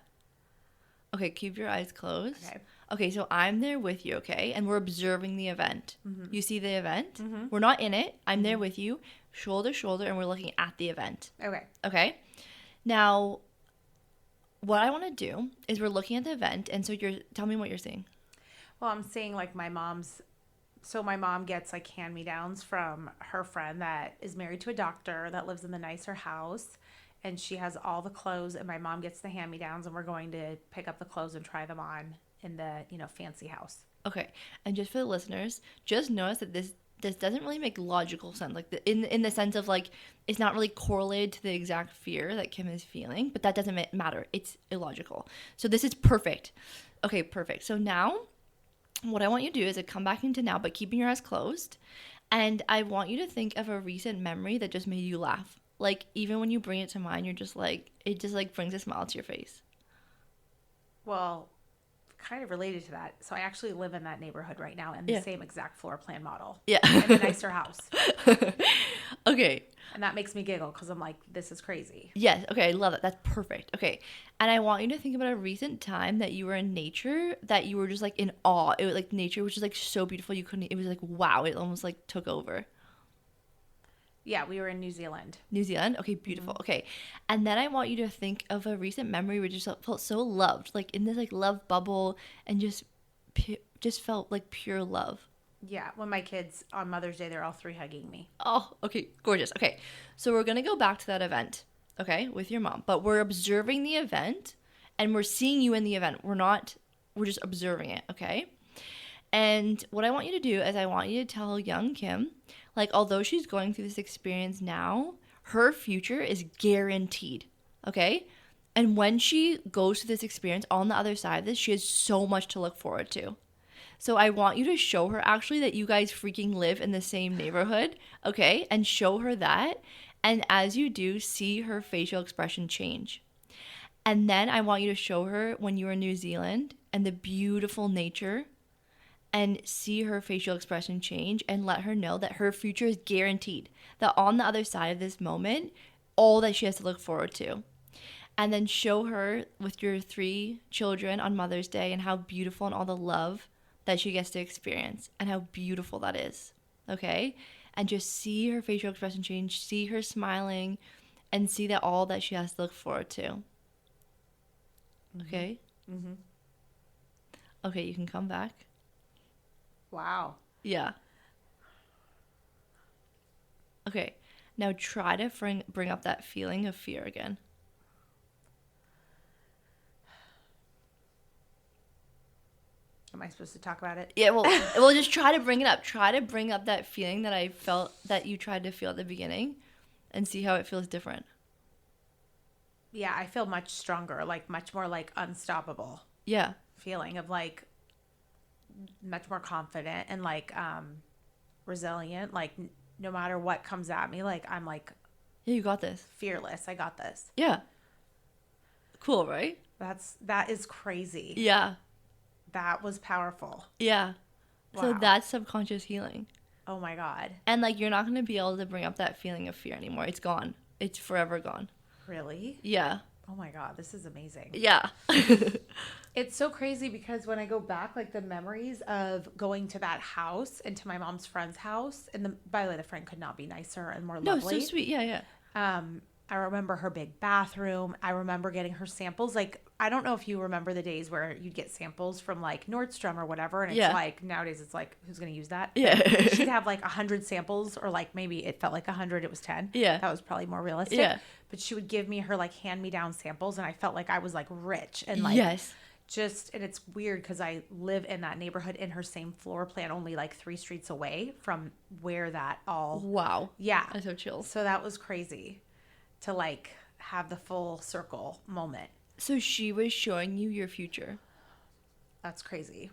[SPEAKER 2] Okay, keep your eyes closed.
[SPEAKER 1] Okay.
[SPEAKER 2] Okay, so I'm there with you, okay? And we're observing the event. You see the event? We're not in it. I'm there with you, shoulder to shoulder, and we're looking at the event.
[SPEAKER 1] Okay.
[SPEAKER 2] Okay? Now, what I want to do is we're looking at the event, and so tell me what you're seeing.
[SPEAKER 1] Well, I'm seeing like my mom gets like hand-me-downs from her friend that is married to a doctor that lives in the nicer house, and she has all the clothes, and my mom gets the hand-me-downs, and we're going to pick up the clothes and try them on in the fancy house.
[SPEAKER 2] Okay, and just for the listeners, just notice that this doesn't really make logical sense, like in the sense of like it's not really correlated to the exact fear that Kim is feeling, but that doesn't matter. It's illogical. So this is perfect. Okay, perfect. So now what I want you to do is to come back into now, but keeping your eyes closed. And I want you to think of a recent memory that just made you laugh. Like, even when you bring it to mind, you're just like, it just like brings a smile to your face.
[SPEAKER 1] Well, kind of related to that. So I actually live in that neighborhood right now in the same exact floor plan model.
[SPEAKER 2] Yeah.
[SPEAKER 1] In a nicer house.
[SPEAKER 2] Okay.
[SPEAKER 1] And that makes me giggle because I'm like, this is crazy.
[SPEAKER 2] Yes. Okay. I love it. That's perfect. Okay. And I want you to think about a recent time that you were in nature that you were just like in awe. It was like nature, which is like so beautiful. It was like, wow. It almost like took over.
[SPEAKER 1] Yeah, we were in New Zealand.
[SPEAKER 2] New Zealand? Okay, beautiful. Okay. And then I want you to think of a recent memory where you just felt so loved, like in this like love bubble and just felt like pure love.
[SPEAKER 1] Yeah, when my kids on Mother's Day, they're all 3 hugging me.
[SPEAKER 2] Oh, okay, gorgeous. Okay, so we're going to go back to that event, okay, with your mom. But we're observing the event and we're seeing you in the event. We're just observing it, okay? And what I want you to do is I want you to tell young Kim, like, although she's going through this experience now, her future is guaranteed, okay? And when she goes through this experience on the other side of this, she has so much to look forward to. So I want you to show her actually that you guys freaking live in the same neighborhood, okay? And show her that. And as you do, see her facial expression change. And then I want you to show her when you were in New Zealand and the beautiful nature and see her facial expression change and let her know that her future is guaranteed. That on the other side of this moment, all that she has to look forward to. And then show her with your 3 children on Mother's Day and how beautiful and all the love that she gets to experience and how beautiful that is, okay? And just see her facial expression change, see her smiling, and see that all that she has to look forward to, okay? Mm-hmm. Okay, you can come back.
[SPEAKER 1] Wow.
[SPEAKER 2] Yeah. Okay, now try to bring up that feeling of fear again.
[SPEAKER 1] Am I supposed to talk about it?
[SPEAKER 2] Yeah, well, we'll just try to bring it up. Try to bring up that feeling that I felt that you tried to feel at the beginning and see how it feels different.
[SPEAKER 1] Yeah, I feel much stronger, like much more like unstoppable.
[SPEAKER 2] Yeah.
[SPEAKER 1] Feeling of like much more confident and like resilient, like no matter what comes at me, like I'm like
[SPEAKER 2] Yeah, you got this.
[SPEAKER 1] Fearless. I got this.
[SPEAKER 2] Yeah. Cool, right?
[SPEAKER 1] That is crazy.
[SPEAKER 2] Yeah.
[SPEAKER 1] That was powerful.
[SPEAKER 2] Yeah.
[SPEAKER 1] Wow.
[SPEAKER 2] So that's subconscious healing.
[SPEAKER 1] Oh my God.
[SPEAKER 2] And like you're not going to be able to bring up that feeling of fear anymore. It's gone. It's forever gone.
[SPEAKER 1] Really?
[SPEAKER 2] Yeah.
[SPEAKER 1] Oh my God, this is amazing.
[SPEAKER 2] Yeah.
[SPEAKER 1] It's so crazy because when I go back, like the memories of going to that house and to my mom's friend's house, and by the way, the friend could not be nicer and more lovely.
[SPEAKER 2] No, so sweet. Yeah, yeah.
[SPEAKER 1] I remember her big bathroom. I remember getting her samples. Like, I don't know if you remember the days where you'd get samples from like Nordstrom or whatever. And it's like, nowadays it's like, who's going to use that?
[SPEAKER 2] Yeah.
[SPEAKER 1] She'd have like 100 samples, or like maybe it felt like 100, it was 10.
[SPEAKER 2] Yeah.
[SPEAKER 1] That was probably more realistic.
[SPEAKER 2] Yeah.
[SPEAKER 1] But she would give me her like hand-me-down samples, and I felt like I was like rich and like
[SPEAKER 2] Yes.
[SPEAKER 1] just, and it's weird because I live in that neighborhood in her same floor plan, only like 3 streets away from where that all.
[SPEAKER 2] Wow.
[SPEAKER 1] Yeah.
[SPEAKER 2] That's so chill.
[SPEAKER 1] So that was crazy to like have the full circle moment.
[SPEAKER 2] So she was showing you your future.
[SPEAKER 1] That's crazy.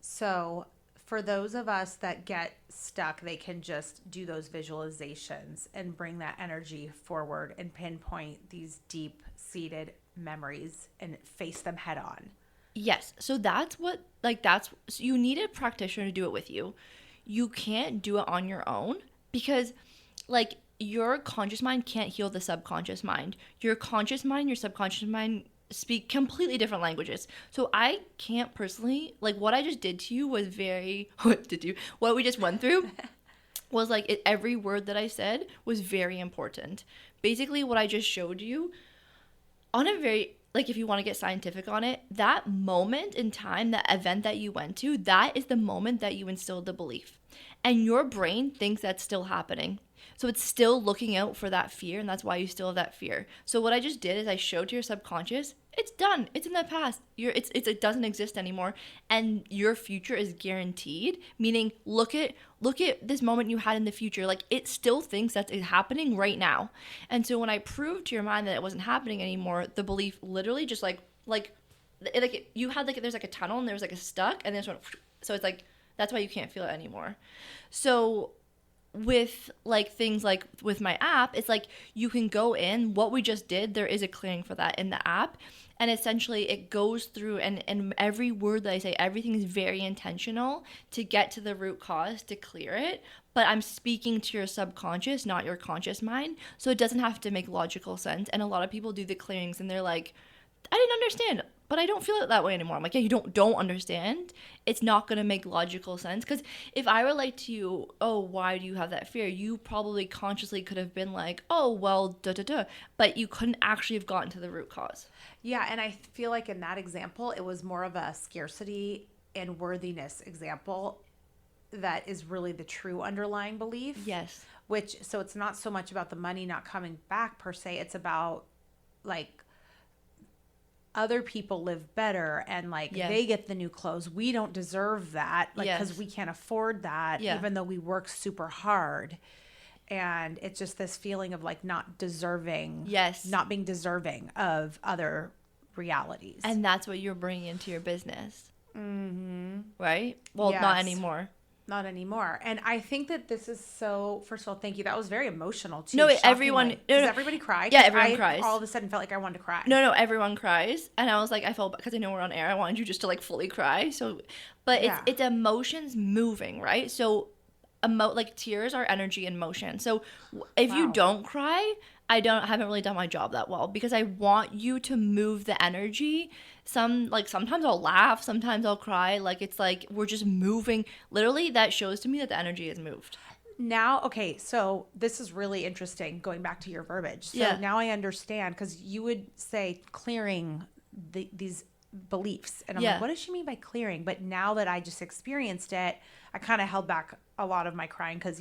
[SPEAKER 1] So for those of us that get stuck, they can just do those visualizations and bring that energy forward and pinpoint these deep-seated memories and face them head on.
[SPEAKER 2] Yes. So that's what, so you need a practitioner to do it with you. You can't do it on your own because, like, your conscious mind can't heal the subconscious mind. Your conscious mind, your subconscious mind speak completely different languages. So I can't personally, like, what I just did to you was what we just went through was like every word that I said was very important. Basically, what I just showed you on a very, like, if you want to get scientific on it, that moment in time, that event that you went to, that is the moment that you instilled the belief. And your brain thinks that's still happening. So it's still looking out for that fear, and that's why you still have that fear. So what I just did is I showed to your subconscious, it's done. It's in the past. It doesn't exist anymore, and your future is guaranteed. Meaning, look at this moment you had in the future. Like, it still thinks that it's happening right now. And so when I proved to your mind that it wasn't happening anymore, the belief literally just you had like, there's like a tunnel and there was like a stuck, and then it went. So it's like, that's why you can't feel it anymore. So with like things like with my app, it's like you can go in what we just did. There is a clearing for that in the app, and essentially it goes through and every word that I say, everything is very intentional to get to the root cause, to clear it. But I'm speaking to your subconscious, not your conscious mind, so it doesn't have to make logical sense. And a lot of people do the clearings and they're like, I didn't understand, but I don't feel it that way anymore. I'm like, yeah, you don't understand. It's not going to make logical sense. Because if I relate to you, oh, why do you have that fear? You probably consciously could have been like, oh, well, but you couldn't actually have gotten to the root cause.
[SPEAKER 1] Yeah, and I feel like in that example, it was more of a scarcity and worthiness example that is really the true underlying belief.
[SPEAKER 2] Yes.
[SPEAKER 1] So it's not so much about the money not coming back per se. It's about like, other people live better and like they get the new clothes. We don't deserve that, like, because we can't afford that, even though we work super hard. And it's just this feeling of like not deserving, not being deserving of other realities.
[SPEAKER 2] And that's what you're bringing into your business.
[SPEAKER 1] Mm-hmm.
[SPEAKER 2] Right? Well, not anymore.
[SPEAKER 1] Not anymore. And I think that this is so, first of all, thank you. That was very emotional too.
[SPEAKER 2] No, everyone.
[SPEAKER 1] Does everybody cry?
[SPEAKER 2] Yeah, everyone cries.
[SPEAKER 1] All of a sudden felt like I wanted to cry.
[SPEAKER 2] No, everyone cries. And I was like, I felt, because I know we're on air, I wanted you just to like fully cry. So, but it's emotions moving, right? So, like tears are energy in motion. So if you don't cry, I haven't really done my job that well, because I want you to move the energy. Sometimes I'll laugh, sometimes I'll cry. Like, it's like we're just moving. Literally, that shows to me that the energy is moved.
[SPEAKER 1] Now, okay, so this is really interesting, going back to your verbiage. So now I understand, because you would say clearing these beliefs. And I'm like, what does she mean by clearing? But now that I just experienced it, I kind of held back a lot of my crying because,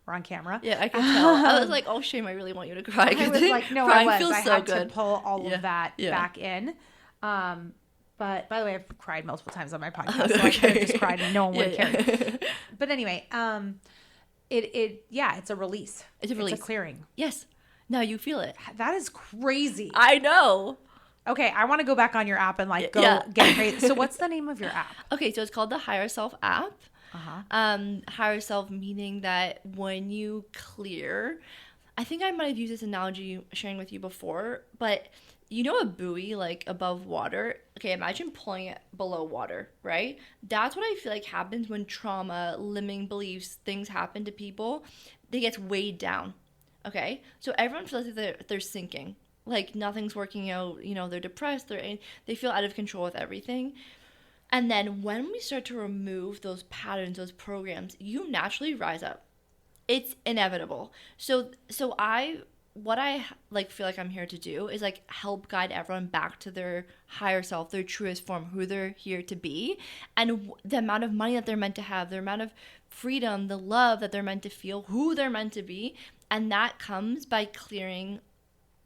[SPEAKER 1] we're on camera.
[SPEAKER 2] Yeah, I can tell. I was like, oh, shame, I really want you to cry.
[SPEAKER 1] I was like, no, I was.
[SPEAKER 2] Feels
[SPEAKER 1] I
[SPEAKER 2] so
[SPEAKER 1] had
[SPEAKER 2] good.
[SPEAKER 1] to pull all of that back in. But by the way, I've cried multiple times on my podcast, so I could have just cried and no one would have cared. But anyway, it's a release.
[SPEAKER 2] It's a release.
[SPEAKER 1] It's a clearing.
[SPEAKER 2] Yes. Now you feel it.
[SPEAKER 1] That is crazy.
[SPEAKER 2] I know.
[SPEAKER 1] Okay, I want to go back on your app and get crazy. So what's the name of your app?
[SPEAKER 2] Okay, so it's called the Higher Self app.
[SPEAKER 1] Uh-huh.
[SPEAKER 2] Higher self meaning that when you clear, I think I might have used this analogy sharing with you before, but you know a buoy like above water? Okay, imagine pulling it below water, right? That's what I feel like happens when trauma, limiting beliefs, things happen to people. They get weighed down. Okay? So everyone feels like they're sinking. Like nothing's working out, you know, they're depressed, they feel out of control with everything. And then when we start to remove those patterns, those programs, you naturally rise up. It's inevitable. So what I like feel like I'm here to do is like help guide everyone back to their higher self, their truest form, who they're here to be, and the amount of money that they're meant to have, the amount of freedom, the love that they're meant to feel, who they're meant to be, and that comes by clearing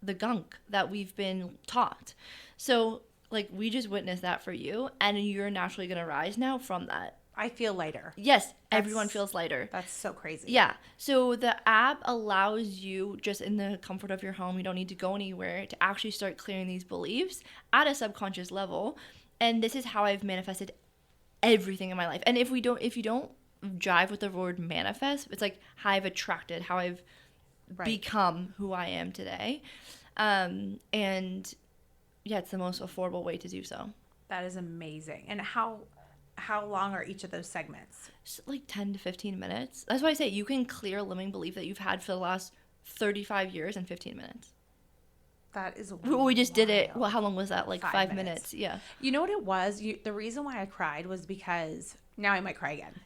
[SPEAKER 2] the gunk that we've been taught. So like we just witnessed that for you, and you're naturally going to rise now from that.
[SPEAKER 1] I feel lighter.
[SPEAKER 2] Yes, everyone feels lighter.
[SPEAKER 1] That's so crazy.
[SPEAKER 2] Yeah. So the app allows you just in the comfort of your home, you don't need to go anywhere, to actually start clearing these beliefs at a subconscious level. And this is how I've manifested everything in my life. And if you don't jive with the word manifest, it's like how I've attracted, how I've become who I am today. And yeah, it's the most affordable way to do so.
[SPEAKER 1] That is amazing. And how long are each of those segments?
[SPEAKER 2] It's like 10 to 15 minutes. That's why I say you can clear a limiting belief that you've had for the last 35 years in 15 minutes.
[SPEAKER 1] That is
[SPEAKER 2] we just did it. Well, how long was that? Like 5 minutes. Yeah.
[SPEAKER 1] You know what it was? The reason why I cried was because now I might cry again.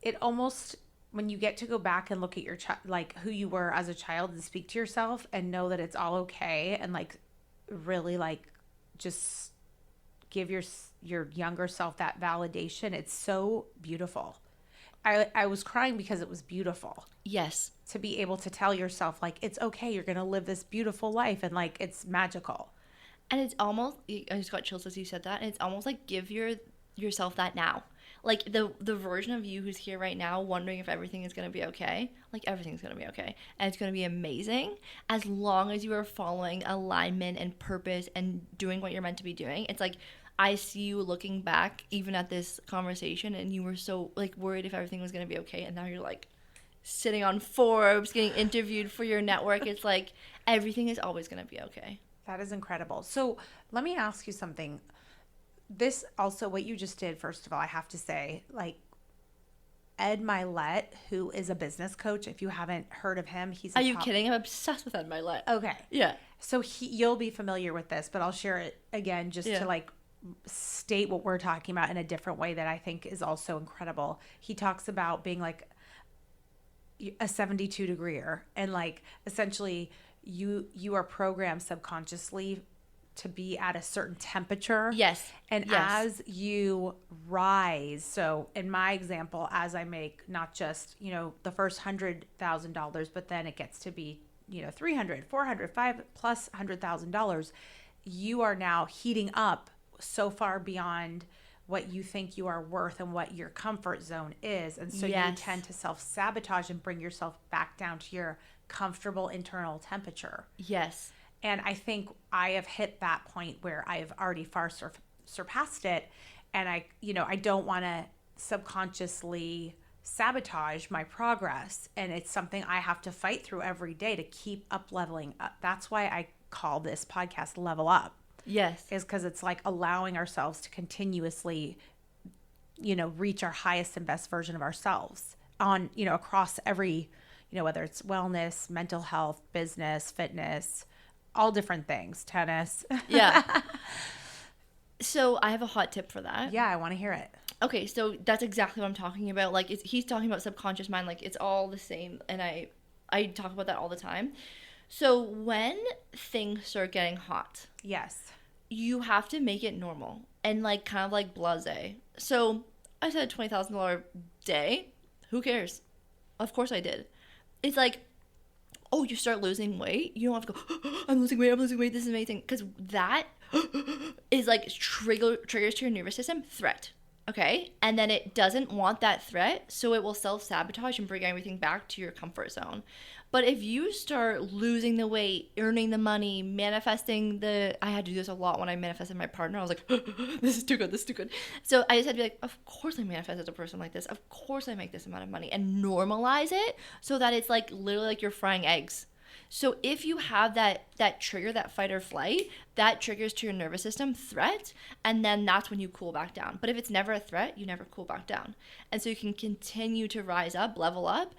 [SPEAKER 1] It almost, when you get to go back and look at your like who you were as a child and speak to yourself and know that it's all okay and like really like just give your younger self that validation. It's so beautiful. I was crying because it was beautiful.
[SPEAKER 2] Yes.
[SPEAKER 1] To be able to tell yourself like it's okay, you're going to live this beautiful life and like it's magical.
[SPEAKER 2] And it's almost, I just got chills as you said that, and it's almost like give yourself that now. Like the version of you who's here right now wondering if everything is going to be okay, like everything's going to be okay. And it's going to be amazing as long as you are following alignment and purpose and doing what you're meant to be doing. It's like I see you looking back even at this conversation and you were so like worried if everything was going to be okay. And now you're like sitting on Forbes, getting interviewed for your network. It's like everything is always going to be okay.
[SPEAKER 1] That is incredible. So let me ask you something. This also, what you just did, first of all, I have to say, like Ed Milet, who is a business coach, if you haven't heard of him, he's
[SPEAKER 2] Are you kidding? I'm obsessed with Ed Milet.
[SPEAKER 1] Okay.
[SPEAKER 2] Yeah.
[SPEAKER 1] So you'll be familiar with this, but I'll share it again just to like state what we're talking about in a different way that I think is also incredible. He talks about being like a 72 degreer and like essentially you are programmed subconsciously to be at a certain temperature.
[SPEAKER 2] Yes.
[SPEAKER 1] And as you rise, so in my example, as I make not just, the first $100,000, but then it gets to be, $300, $400, $500,000+, you are now heating up so far beyond what you think you are worth and what your comfort zone is. And so you tend to self-sabotage and bring yourself back down to your comfortable internal temperature.
[SPEAKER 2] Yes.
[SPEAKER 1] And I think I have hit that point where I have already far surpassed it. And I don't want to subconsciously sabotage my progress. And it's something I have to fight through every day to keep up leveling up. That's why I call this podcast Level Up.
[SPEAKER 2] Yes.
[SPEAKER 1] Is because it's like allowing ourselves to continuously, reach our highest and best version of ourselves on, across every, whether it's wellness, mental health, business, fitness, all different things, tennis.
[SPEAKER 2] Yeah. So I have a hot tip for that.
[SPEAKER 1] Yeah, I want to hear it.
[SPEAKER 2] Okay, so that's exactly what I'm talking about. Like he's talking about subconscious mind, like it's all the same. And I talk about that all the time. So when things start getting hot.
[SPEAKER 1] Yes.
[SPEAKER 2] You have to make it normal and like kind of like blasé. So I said $20,000 day. Who cares? Of course I did. It's like, oh, you start losing weight. You don't have to go, oh, I'm losing weight. This is amazing. Because that is like triggers to your nervous system threat. Okay. And then it doesn't want that threat. So it will self-sabotage and bring everything back to your comfort zone. But if you start losing the weight, earning the money, manifesting I had to do this a lot when I manifested my partner. I was like, this is too good. This is too good. So I just had to be like, of course I manifested a person like this. Of course I make this amount of money, and normalize it so that it's like literally like you're frying eggs. So if you have that trigger, that fight or flight, that triggers to your nervous system threat, and then that's when you cool back down. But if it's never a threat, you never cool back down. And so you can continue to rise up, level up,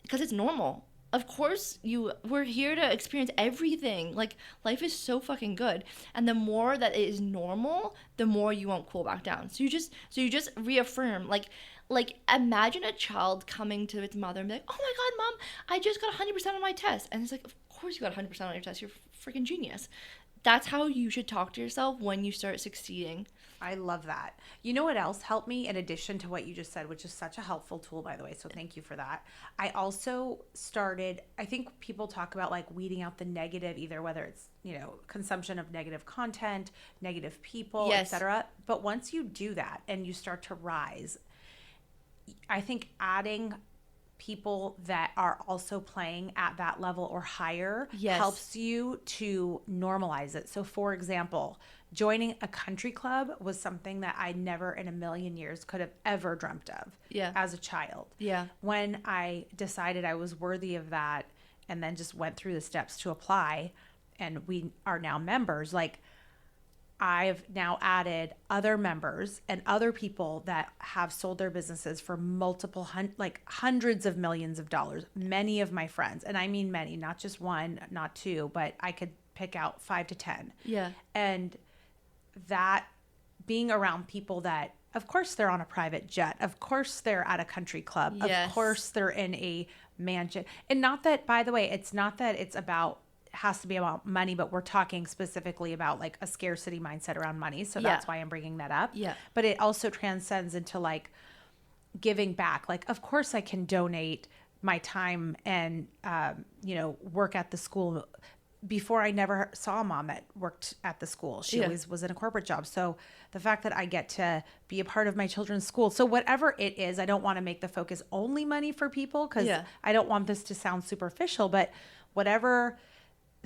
[SPEAKER 2] because it's normal. Of course, we're here to experience everything. Like, life is so fucking good. And the more that it is normal, the more you won't cool back down. So you just reaffirm, like imagine a child coming to its mother and be like, "Oh my God, Mom, I just got 100% on my test." And it's like, of course you got 100% on your test. You're a freaking genius. That's how you should talk to yourself when you start succeeding.
[SPEAKER 1] I love that. You know what else helped me in addition to what you just said, which is such a helpful tool, by the way. So thank you for that. I also started, I think people talk about like weeding out the negative, either whether it's, consumption of negative content, negative people,
[SPEAKER 2] Yes.
[SPEAKER 1] etc. But once you do that and you start to rise, I think adding people that are also playing at that level or higher
[SPEAKER 2] Yes.
[SPEAKER 1] helps you to normalize it. So for example, joining a country club was something that I never in a million years could have ever dreamt of as a child.
[SPEAKER 2] Yeah.
[SPEAKER 1] When I decided I was worthy of that and then just went through the steps to apply, and we are now members, like I've now added other members and other people that have sold their businesses for multiple hundreds of millions of dollars. Many of my friends, and I mean many, not just one, not two, but I could pick out 5 to 10.
[SPEAKER 2] Yeah.
[SPEAKER 1] And that being around people that, of course, they're on a private jet. Of course, they're at a country club.
[SPEAKER 2] Yes.
[SPEAKER 1] Of course, they're in a mansion. And not that, by the way, it's not that it's about has to be about money, but we're talking specifically about like a scarcity mindset around money. So that's why I'm bringing that up.
[SPEAKER 2] Yeah.
[SPEAKER 1] But it also transcends into like giving back. Like, of course I can donate my time and, work at the school. Before, I never saw a mom that worked at the school. She always was in a corporate job. So the fact that I get to be a part of my children's school. So whatever it is, I don't want to make the focus only money for people, because I don't want this to sound superficial, but whatever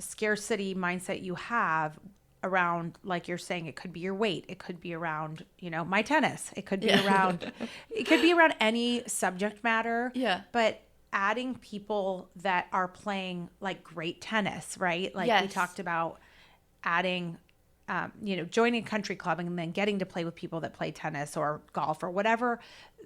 [SPEAKER 1] scarcity mindset you have around, like you're saying, it could be your weight, it could be around my tennis, it could be around any subject matter, but adding people that are playing like great tennis, right? Like we talked about adding joining a country club and then getting to play with people that play tennis or golf or whatever.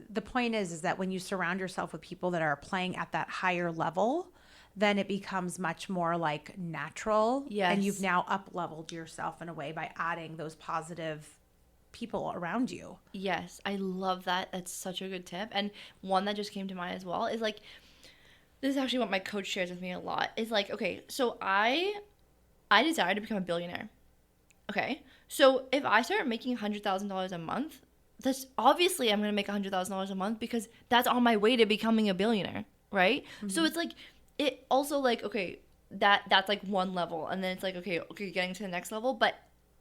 [SPEAKER 1] The point is that when you surround yourself with people that are playing at that higher level, then it becomes much more like natural.
[SPEAKER 2] Yes.
[SPEAKER 1] And you've now up-leveled yourself in a way by adding those positive people around you.
[SPEAKER 2] Yes. I love that. That's such a good tip. And one that just came to mind as well is like, this is actually what my coach shares with me a lot, is like, okay, so I desire to become a billionaire. Okay. So if I start making $100,000 a month, that's obviously I'm going to make $100,000 a month because that's on my way to becoming a billionaire. Right. Mm-hmm. So it's like, it also like, okay, that's like one level, and then it's like, okay, getting to the next level. But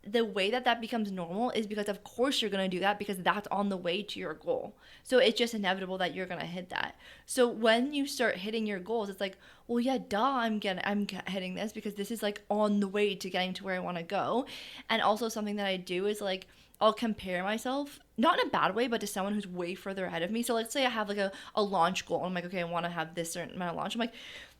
[SPEAKER 2] the way that becomes normal is because of course you're going to do that because that's on the way to your goal. So it's just inevitable that you're going to hit that. So when you start hitting your goals, it's like, well, yeah, duh, I'm hitting this because this is like on the way to getting to where I want to go. And also something that I do is like, I'll compare myself, not in a bad way, but to someone who's way further ahead of me. So let's say I have like a launch goal. I'm like, okay, I want to have this certain amount of launch. I'm like,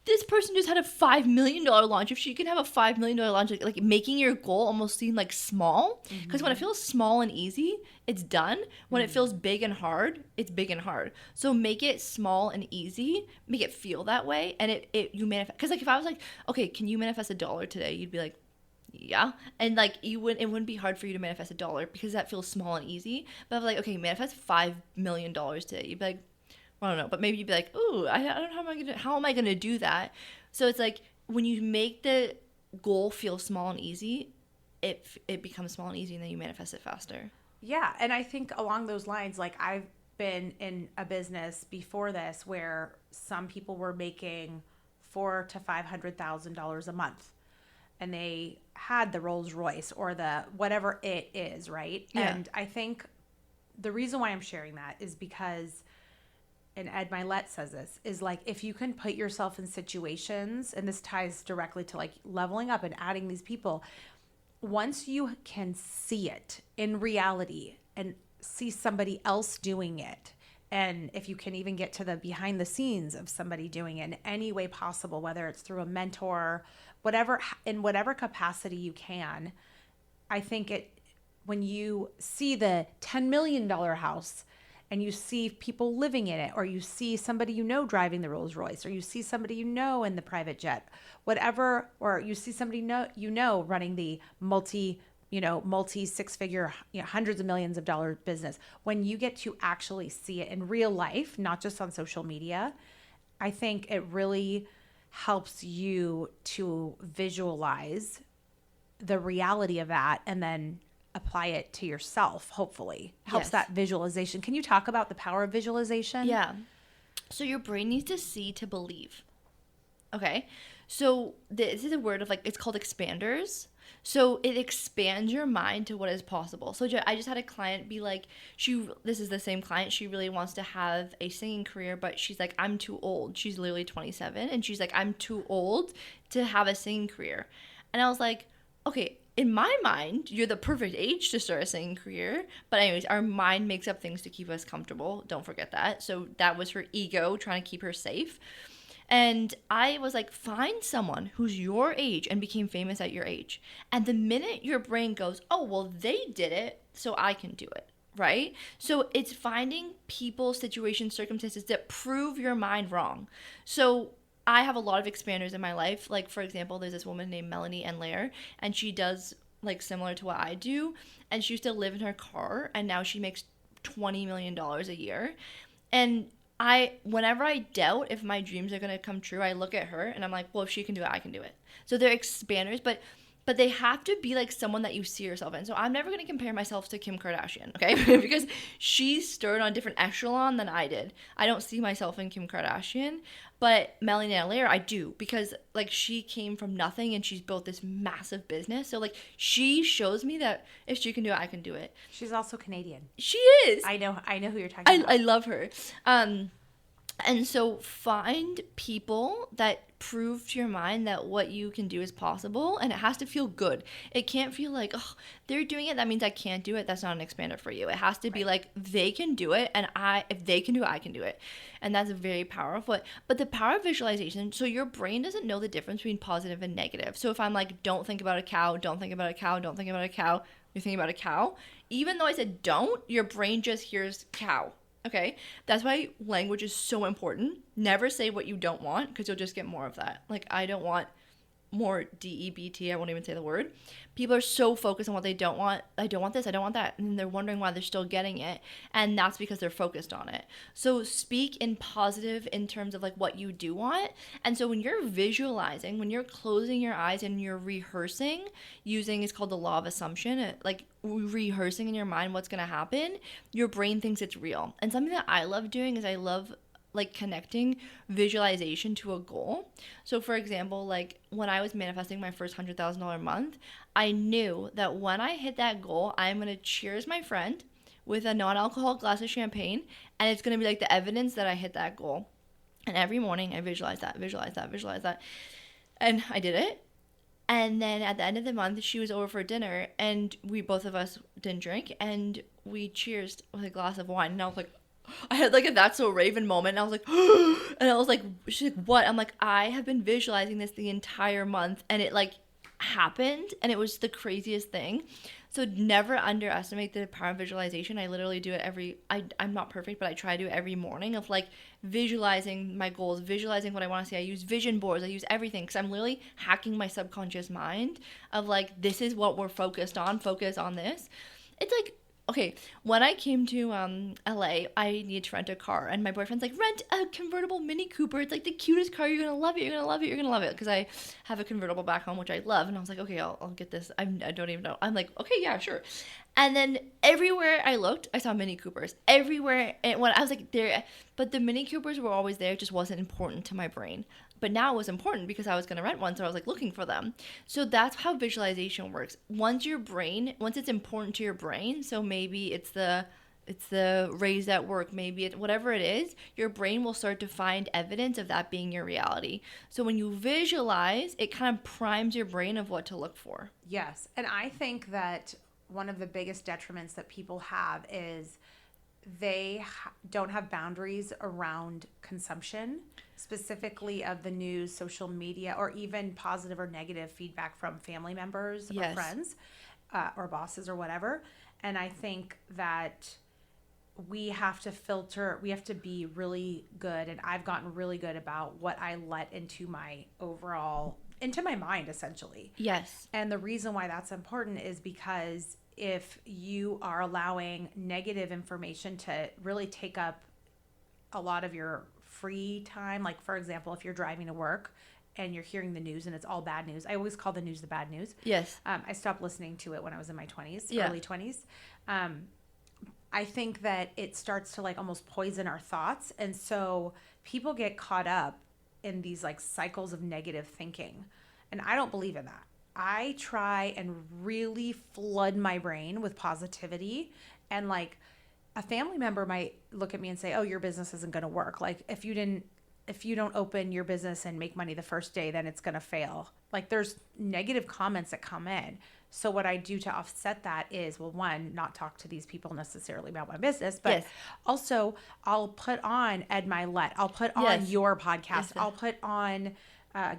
[SPEAKER 2] this person just had a $5 million launch. If she can have a $5 million launch, like making your goal almost seem like small. Because when it feels small and easy, it's done. When it feels big and hard, it's big and hard. So make it small and easy. Make it feel that way. And you manifest. Because like if I was like, okay, can you manifest $1 today? You'd be like, yeah. And like it wouldn't be hard for you to manifest $1 because that feels small and easy. But if like, okay, manifest $5 million today, you'd be like, I don't know, but maybe you'd be like, ooh, I don't know how am I gonna do that? So it's like when you make the goal feel small and easy, it becomes small and easy, and then you manifest it faster.
[SPEAKER 1] Yeah, and I think along those lines, like I've been in a business before this where some people were making $400,000 to $500,000 a month, and they had the Rolls Royce or the whatever it is, right?
[SPEAKER 2] Yeah.
[SPEAKER 1] And I think the reason why I'm sharing that is because, and Ed Milet says this, is like, if you can put yourself in situations, and this ties directly to like leveling up and adding these people, once you can see it in reality and see somebody else doing it, and if you can even get to the behind the scenes of somebody doing it in any way possible, whether it's through a mentor, whatever, in whatever capacity you can, I think when you see the $10 million house and you see people living in it, or you see somebody you know driving the Rolls Royce, or you see somebody you know in the private jet, whatever, or you see somebody running the multi six-figure, hundreds of millions of dollar business. When you get to actually see it in real life, not just on social media, I think it really helps you to visualize the reality of that and then apply it to yourself. Hopefully helps
[SPEAKER 2] Yes.
[SPEAKER 1] that visualization. Can you talk about the power of visualization?
[SPEAKER 2] Yeah. So your brain needs to see to believe. Okay. So this is a word of like, it's called expanders. So it expands your mind to what is possible. So I just had a client be like, this is the same client. She really wants to have a singing career, but she's like, I'm too old. She's literally 27. And she's like, I'm too old to have a singing career. And I was like, okay, in my mind, you're the perfect age to start a singing career. But anyways, our mind makes up things to keep us comfortable. Don't forget that. So that was her ego trying to keep her safe. And I was like, find someone who's your age and became famous at your age. And the minute your brain goes, oh, well, they did it, so I can do it, right? So it's finding people, situations, circumstances that prove your mind wrong. So I have a lot of expanders in my life. Like, for example, there's this woman named Melanie Enlair, and she does like similar to what I do. And she used to live in her car, and now she makes $20 million a year. And whenever I doubt if my dreams are going to come true, I look at her and I'm like, well, if she can do it, I can do it. So they're expanders, but they have to be like someone that you see yourself in. So I'm never going to compare myself to Kim Kardashian, okay? Because she stirred on a different echelon than I did. I don't see myself in Kim Kardashian, but Melanie Nair, I do, because like she came from nothing and she's built this massive business. So like she shows me that if she can do it, I can do it.
[SPEAKER 1] She's also Canadian.
[SPEAKER 2] She is.
[SPEAKER 1] I know who you're talking about.
[SPEAKER 2] I love her. And so find people that prove to your mind that what you can do is possible, and it has to feel good. It can't feel like, oh, they're doing it, that means I can't do it. That's not an expander for you. It has to be like, they can do it, and if they can do it, I can do it. And that's very powerful. But the power of visualization, so your brain doesn't know the difference between positive and negative. So if I'm like, don't think about a cow, don't think about a cow, don't think about a cow, you're thinking about a cow. Even though I said don't, your brain just hears cow. Okay, that's why language is so important. Never say what you don't want, because you'll just get more of that. Like, I don't want more DEBT. I won't even say the word. People are so focused on what they don't want. I don't want this. I don't want that. And they're wondering why they're still getting it. And that's because they're focused on it. So speak in positive in terms of like what you do want. And so when you're visualizing, when you're closing your eyes and you're rehearsing using, it's called the law of assumption, like rehearsing in your mind what's going to happen, your brain thinks it's real. And something that I love doing is I love like connecting visualization to a goal. So for example, like when I was manifesting my first $100,000 month, I knew that when I hit that goal, I'm going to cheers my friend with a non-alcoholic glass of champagne, and it's going to be like the evidence that I hit that goal. And every morning I visualize that. And I did it. And then at the end of the month, she was over for dinner, and both of us didn't drink, and we cheersed with a glass of wine. And I was like, I had like a That's So Raven moment, and I was like, and I was like, she's like, what? I'm like, I have been visualizing this the entire month, and it like happened, and it was the craziest thing. So never underestimate the power of visualization. I literally do it I'm not perfect, but I try to do it every morning of like visualizing my goals, visualizing what I want to see. I use vision boards. I use everything, because I'm literally hacking my subconscious mind of like, this is what we're focused on. Focus on this. It's like, okay, when I came to LA, I needed to rent a car, and my boyfriend's like, rent a convertible Mini Cooper. It's like the cutest car. You're gonna love it. You're gonna love it. You're gonna love it. Because I have a convertible back home, which I love, and I was like, okay, I'll get this. I don't even know. I'm like, okay, yeah, sure. And then everywhere I looked, I saw Mini Coopers. Everywhere, and when I was like there, but the Mini Coopers were always there. It just wasn't important to my brain. But now it was important because I was going to rent one, so I was like looking for them. So that's how visualization works. Once it's important to your brain, so maybe it's the it's the raise at work, maybe it, whatever it is, your brain will start to find evidence of that being your reality. So when you visualize, it kind of primes your brain of what to look for.
[SPEAKER 1] Yes. And I think that one of the biggest detriments that people have is they don't have boundaries around consumption, specifically of the news, social media, or even positive or negative feedback from family members or friends or bosses or whatever. And I think that we have to filter, we have to be really good. And I've gotten really good about what I let into my into my mind, essentially.
[SPEAKER 2] Yes.
[SPEAKER 1] And the reason why that's important is because if you are allowing negative information to really take up a lot of your free time, like for example, if you're driving to work and you're hearing the news and it's all bad news, I always call the news the bad news.
[SPEAKER 2] Yes.
[SPEAKER 1] I stopped listening to it when I was in my 20s,
[SPEAKER 2] Yeah.
[SPEAKER 1] early 20s. I think that it starts to like almost poison our thoughts. And so people get caught up in these like cycles of negative thinking. And I don't believe in that. I try and really flood my brain with positivity. And like a family member might look at me and say, "Oh, your business isn't going to work. Like if you don't open your business and make money the first day, then it's going to fail." Like there's negative comments that come in. So what I do to offset that is, well, one, not talk to these people necessarily about my business, but also I'll put on Ed Milet. I'll put on your podcast. I'll put on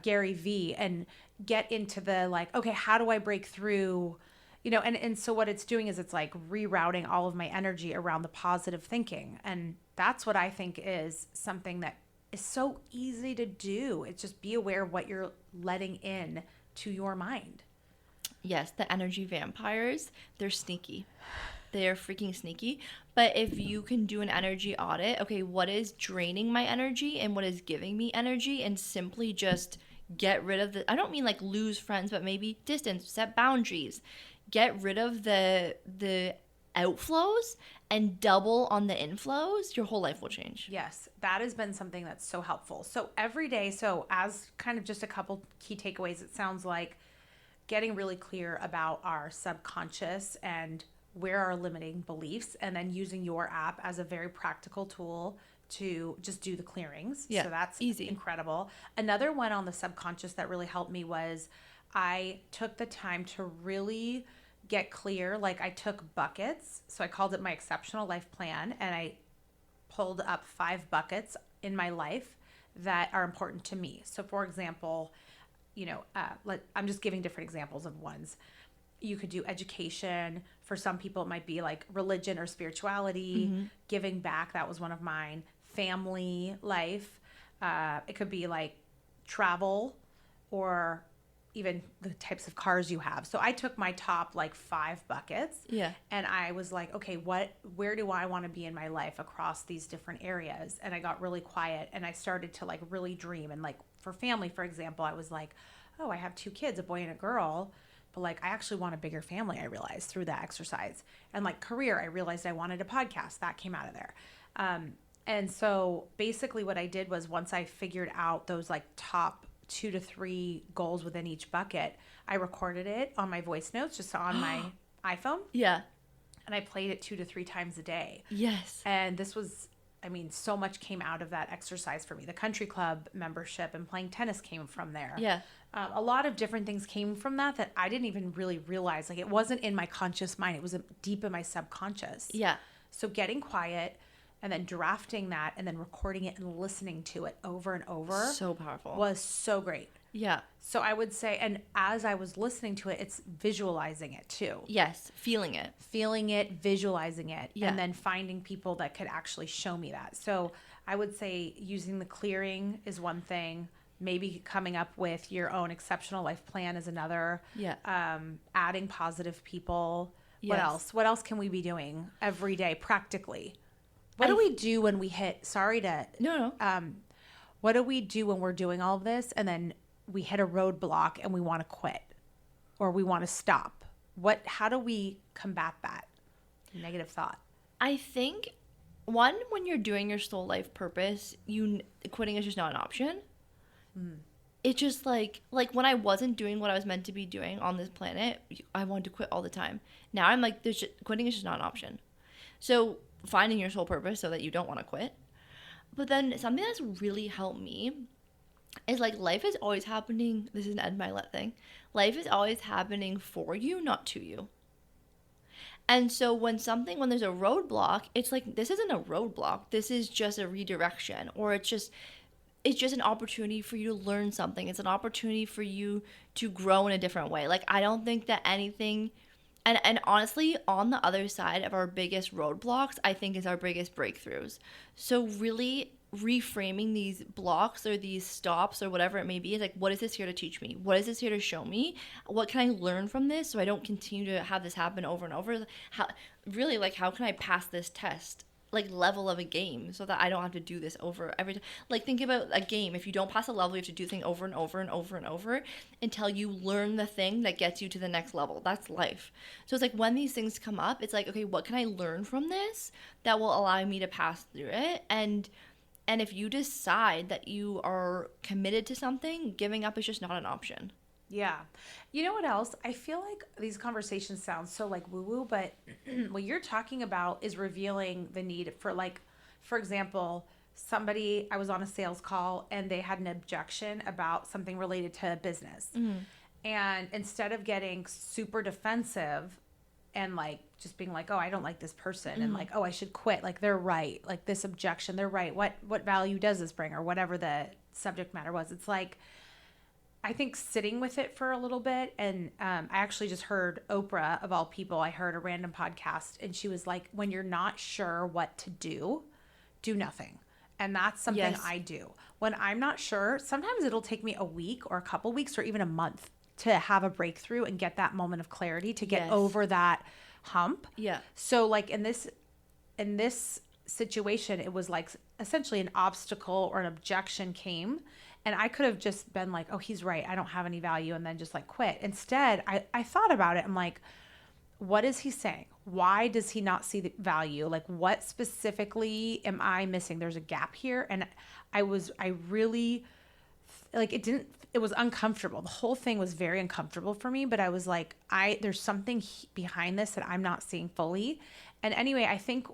[SPEAKER 1] Gary V and get into the like, okay, how do I break through, and so what it's doing is it's like rerouting all of my energy around the positive thinking. And that's what I think is something that is so easy to do. It's just be aware of what you're letting in to your mind.
[SPEAKER 2] Yes, the energy vampires, they're sneaky. They are freaking sneaky. But if you can do an energy audit, okay, what is draining my energy and what is giving me energy, and simply just get rid of I don't mean like lose friends, but maybe distance, set boundaries, get rid of the outflows and double on the inflows, your whole life will change.
[SPEAKER 1] Yes, that has been something that's so helpful. So every day, so as kind of just a couple key takeaways, it sounds like getting really clear about our subconscious and where our limiting beliefs, and then using your app as a very practical tool to just do the clearings.
[SPEAKER 2] Yeah,
[SPEAKER 1] so that's
[SPEAKER 2] easy.
[SPEAKER 1] Incredible. Another one on the subconscious that really helped me was I took the time to really get clear. Like I took buckets. So I called it my exceptional life plan, and I pulled up 5 buckets in my life that are important to me. So for example, I'm just giving different examples of ones. You could do education. For some people, it might be like religion or spirituality, giving back. That was one of mine. Family life. It could be like travel, or even the types of cars you have. So I took my top like 5 buckets.
[SPEAKER 2] Yeah.
[SPEAKER 1] And I was like, okay, where do I want to be in my life across these different areas? And I got really quiet and I started to like really dream. And like for family, for example, I was like, oh, I have 2 kids, a boy and a girl. But like, I actually want a bigger family, I realized through that exercise. And like career, I realized I wanted a podcast. That came out of there. And so basically what I did was, once I figured out those like top 2 to 3 goals within each bucket, I recorded it on my voice notes, just on my iPhone.
[SPEAKER 2] Yeah.
[SPEAKER 1] And I played it 2 to 3 times a day.
[SPEAKER 2] Yes.
[SPEAKER 1] And this was, so much came out of that exercise for me. The country club membership and playing tennis came from there.
[SPEAKER 2] Yeah.
[SPEAKER 1] A lot of different things came from that I didn't even really realize. Like it wasn't in my conscious mind. It was deep in my subconscious.
[SPEAKER 2] Yeah.
[SPEAKER 1] So getting quiet and then drafting that and then recording it and listening to it over and over.
[SPEAKER 2] So powerful.
[SPEAKER 1] Was so great.
[SPEAKER 2] Yeah.
[SPEAKER 1] So I would say, and as I was listening to it, it's visualizing it too.
[SPEAKER 2] Yes. Feeling it,
[SPEAKER 1] visualizing it,
[SPEAKER 2] yeah.
[SPEAKER 1] And then finding people that could actually show me that. So I would say using the clearing is one thing. Maybe coming up with your own exceptional life plan is another.
[SPEAKER 2] Yeah.
[SPEAKER 1] Adding positive people.
[SPEAKER 2] Yes.
[SPEAKER 1] What else? What else can we be doing every day practically? What do we do when we hit,
[SPEAKER 2] No.
[SPEAKER 1] What do we do when we're doing all of this and then we hit a roadblock and we want to quit or we want to stop? How do we combat that negative thought?
[SPEAKER 2] I think, one, when you're doing your soul life purpose, quitting is just not an option. It's just like when I wasn't doing what I was meant to be doing on this planet, I wanted to quit all the time. Now I'm like, quitting is just not an option. So finding your soul purpose so that you don't want to quit. But then something that's really helped me is like life is always happening. This is an Ed Milet thing. Life is always happening for you, not to you. And so when there's a roadblock, it's like, this isn't a roadblock. This is just a redirection, or it's just an opportunity for you to learn something. It's an opportunity for you to grow in a different way. Like, I don't think that anything, and honestly, on the other side of our biggest roadblocks, I think is our biggest breakthroughs. So really reframing these blocks or these stops or whatever it may be is like, what is this here to teach me? What is this here to show me? What can I learn from this so I don't continue to have this happen over and over? How can I pass this test, like, level of a game, so that I don't have to do this over every time? Like, think about a game. If you don't pass a level, you have to do things over and over and over and over until you learn the thing that gets you to the next level. That's life. So it's like, when these things come up, it's like, okay, what can I learn from this that will allow me to pass through it? And if you decide that you are committed to something, giving up is just not an option.
[SPEAKER 1] Yeah. You know what else? I feel like these conversations sound so like woo-woo, but what you're talking about is revealing the need for, like, for example, I was on a sales call and they had an objection about something related to business. Mm-hmm. And instead of getting super defensive and like just being like, oh, I don't like this person, mm-hmm. and like, oh, I should quit, like, they're right, like, this objection, they're right, what value does this bring, or whatever the subject matter was. It's like, I think sitting with it for a little bit. And I actually just heard Oprah, of all people, I heard a random podcast, and she was like, when you're not sure what to do nothing. And that's something yes. I do. When I'm not sure, sometimes it'll take me a week or a couple weeks or even a month to have a breakthrough and get that moment of clarity, to get yes. over that hump. Yeah. So like in this situation, it was like essentially an obstacle or an objection came, and I could have just been like, oh, he's right, I don't have any value, and then just like quit. Instead, I thought about it. I'm like, what is he saying? Why does he not see the value? Like, what specifically am I missing? There's a gap here. And I really, like, it was uncomfortable. The whole thing was very uncomfortable for me, but I was like, there's something behind this that I'm not seeing fully. And anyway, I think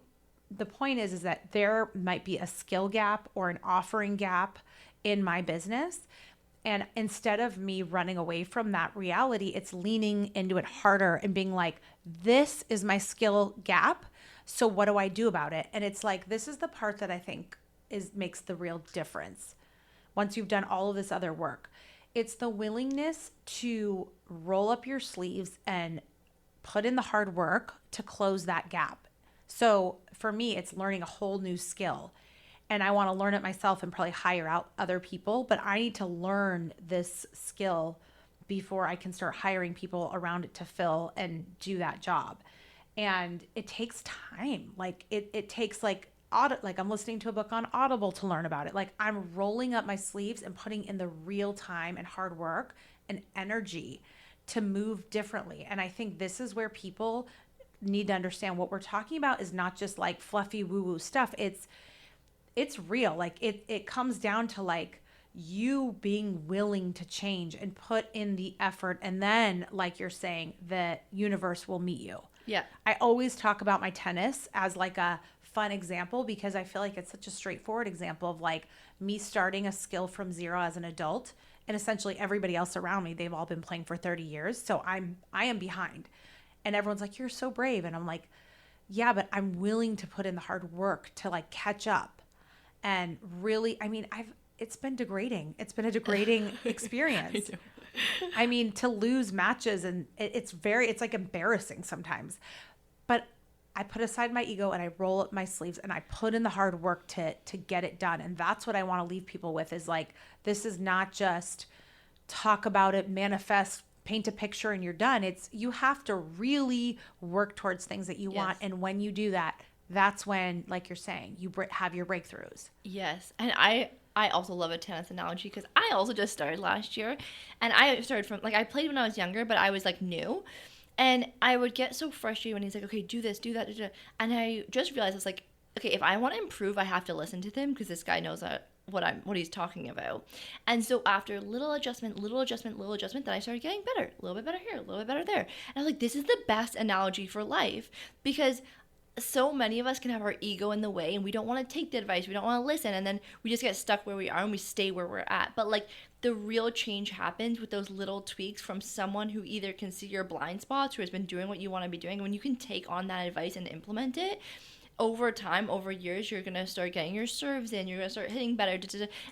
[SPEAKER 1] the point is that there might be a skill gap or an offering gap in my business. And instead of me running away from that reality, it's leaning into it harder and being like, this is my skill gap. So what do I do about it? And it's like, this is the part that I think makes the real difference. Once you've done all of this other work, it's the willingness to roll up your sleeves and put in the hard work to close that gap. So for me, it's learning a whole new skill. And I want to learn it myself and probably hire out other people, but I need to learn this skill before I can start hiring people around it to fill and do that job. And it takes time. Like it takes like I'm listening to a book on Audible to learn about it. Like, I'm rolling up my sleeves and putting in the real time and hard work and energy to move differently. And I think this is where people need to understand what we're talking about is not just like fluffy woo-woo stuff. It's real. Like it comes down to like you being willing to change and put in the effort. And then, like you're saying, the universe will meet you. Yeah. I always talk about my tennis as like a fun example because I feel like it's such a straightforward example of like me starting a skill from zero as an adult, and essentially everybody else around me, they've all been playing for 30 years. So I am behind, and everyone's like, you're so brave. And I'm like, yeah, but I'm willing to put in the hard work to like catch up. And really, I mean, it's been degrading. It's been a degrading experience. I mean, to lose matches, and it's like embarrassing sometimes, but I put aside my ego and I roll up my sleeves and I put in the hard work to get it done. And that's what I want to leave people with is like, this is not just talk about it, manifest, paint a picture and you're done. It's, you have to really work towards things that you want. And when you do that, that's when, like you're saying, you have your breakthroughs.
[SPEAKER 2] Yes. And I also love a tennis analogy because I also just started last year, and I started from, like, I played when I was younger, but I was like new. And I would get so frustrated when he's like, okay, do this, do that, do that. And I just realized, I was like, okay, if I want to improve, I have to listen to him because this guy knows what he's talking about. And so after little adjustment, then I started getting better. A little bit better here, a little bit better there. And I was like, this is the best analogy for life because so many of us can have our ego in the way and we don't want to take the advice, we don't want to listen, and then we just get stuck where we are and we stay where we're at. But like the real change happens with those little tweaks from someone who either can see your blind spots, who has been doing what you want to be doing. When you can take on that advice and implement it, over time, over years, you're going to start getting your serves in, you're going to start hitting better,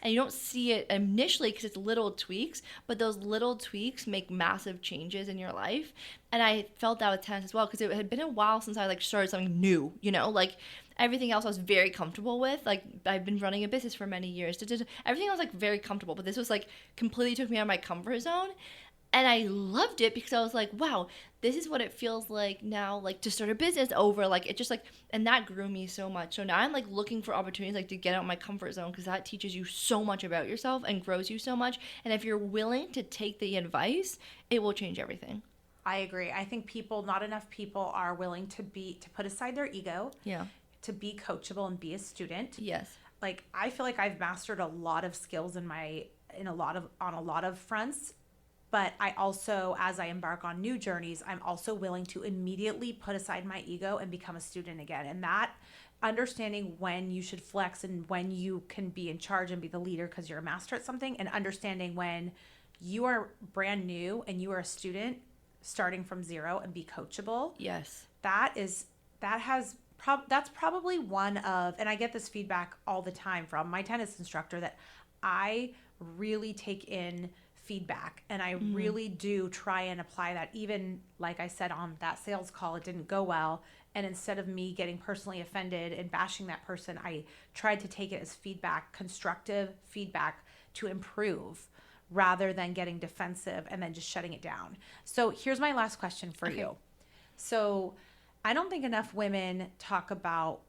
[SPEAKER 2] and you don't see it initially because it's little tweaks, but those little tweaks make massive changes in your life. And I felt that with tennis as well, because it had been a while since I like started something new, you know, like everything else I was very comfortable with. Like I've been running a business for many years, everything I was like very comfortable, but this was like completely took me out of my comfort zone. And I loved it because I was like, wow, this is what it feels like now, like to start a business over. Like it just like, and that grew me so much. So now I'm like looking for opportunities like to get out of my comfort zone, because that teaches you so much about yourself and grows you so much. And if you're willing to take the advice, it will change everything.
[SPEAKER 1] I agree. I think not enough people are willing to put aside their ego.
[SPEAKER 2] Yeah.
[SPEAKER 1] To be coachable and be a student.
[SPEAKER 2] Yes.
[SPEAKER 1] Like I feel like I've mastered a lot of skills on a lot of fronts. But I also, as I embark on new journeys, I'm also willing to immediately put aside my ego and become a student again. And that understanding when you should flex and when you can be in charge and be the leader because you're a master at something, and understanding when you are brand new and you are a student starting from zero and be coachable.
[SPEAKER 2] Yes.
[SPEAKER 1] That's probably one of, and I get this feedback all the time from my tennis instructor, that I really take in feedback and I really do try and apply that. Even like I said on that sales call, it didn't go well, and instead of me getting personally offended and bashing that person, I tried to take it as feedback, constructive feedback to improve, rather than getting defensive and then just shutting it down. So here's my last question for you. So I don't think enough women talk about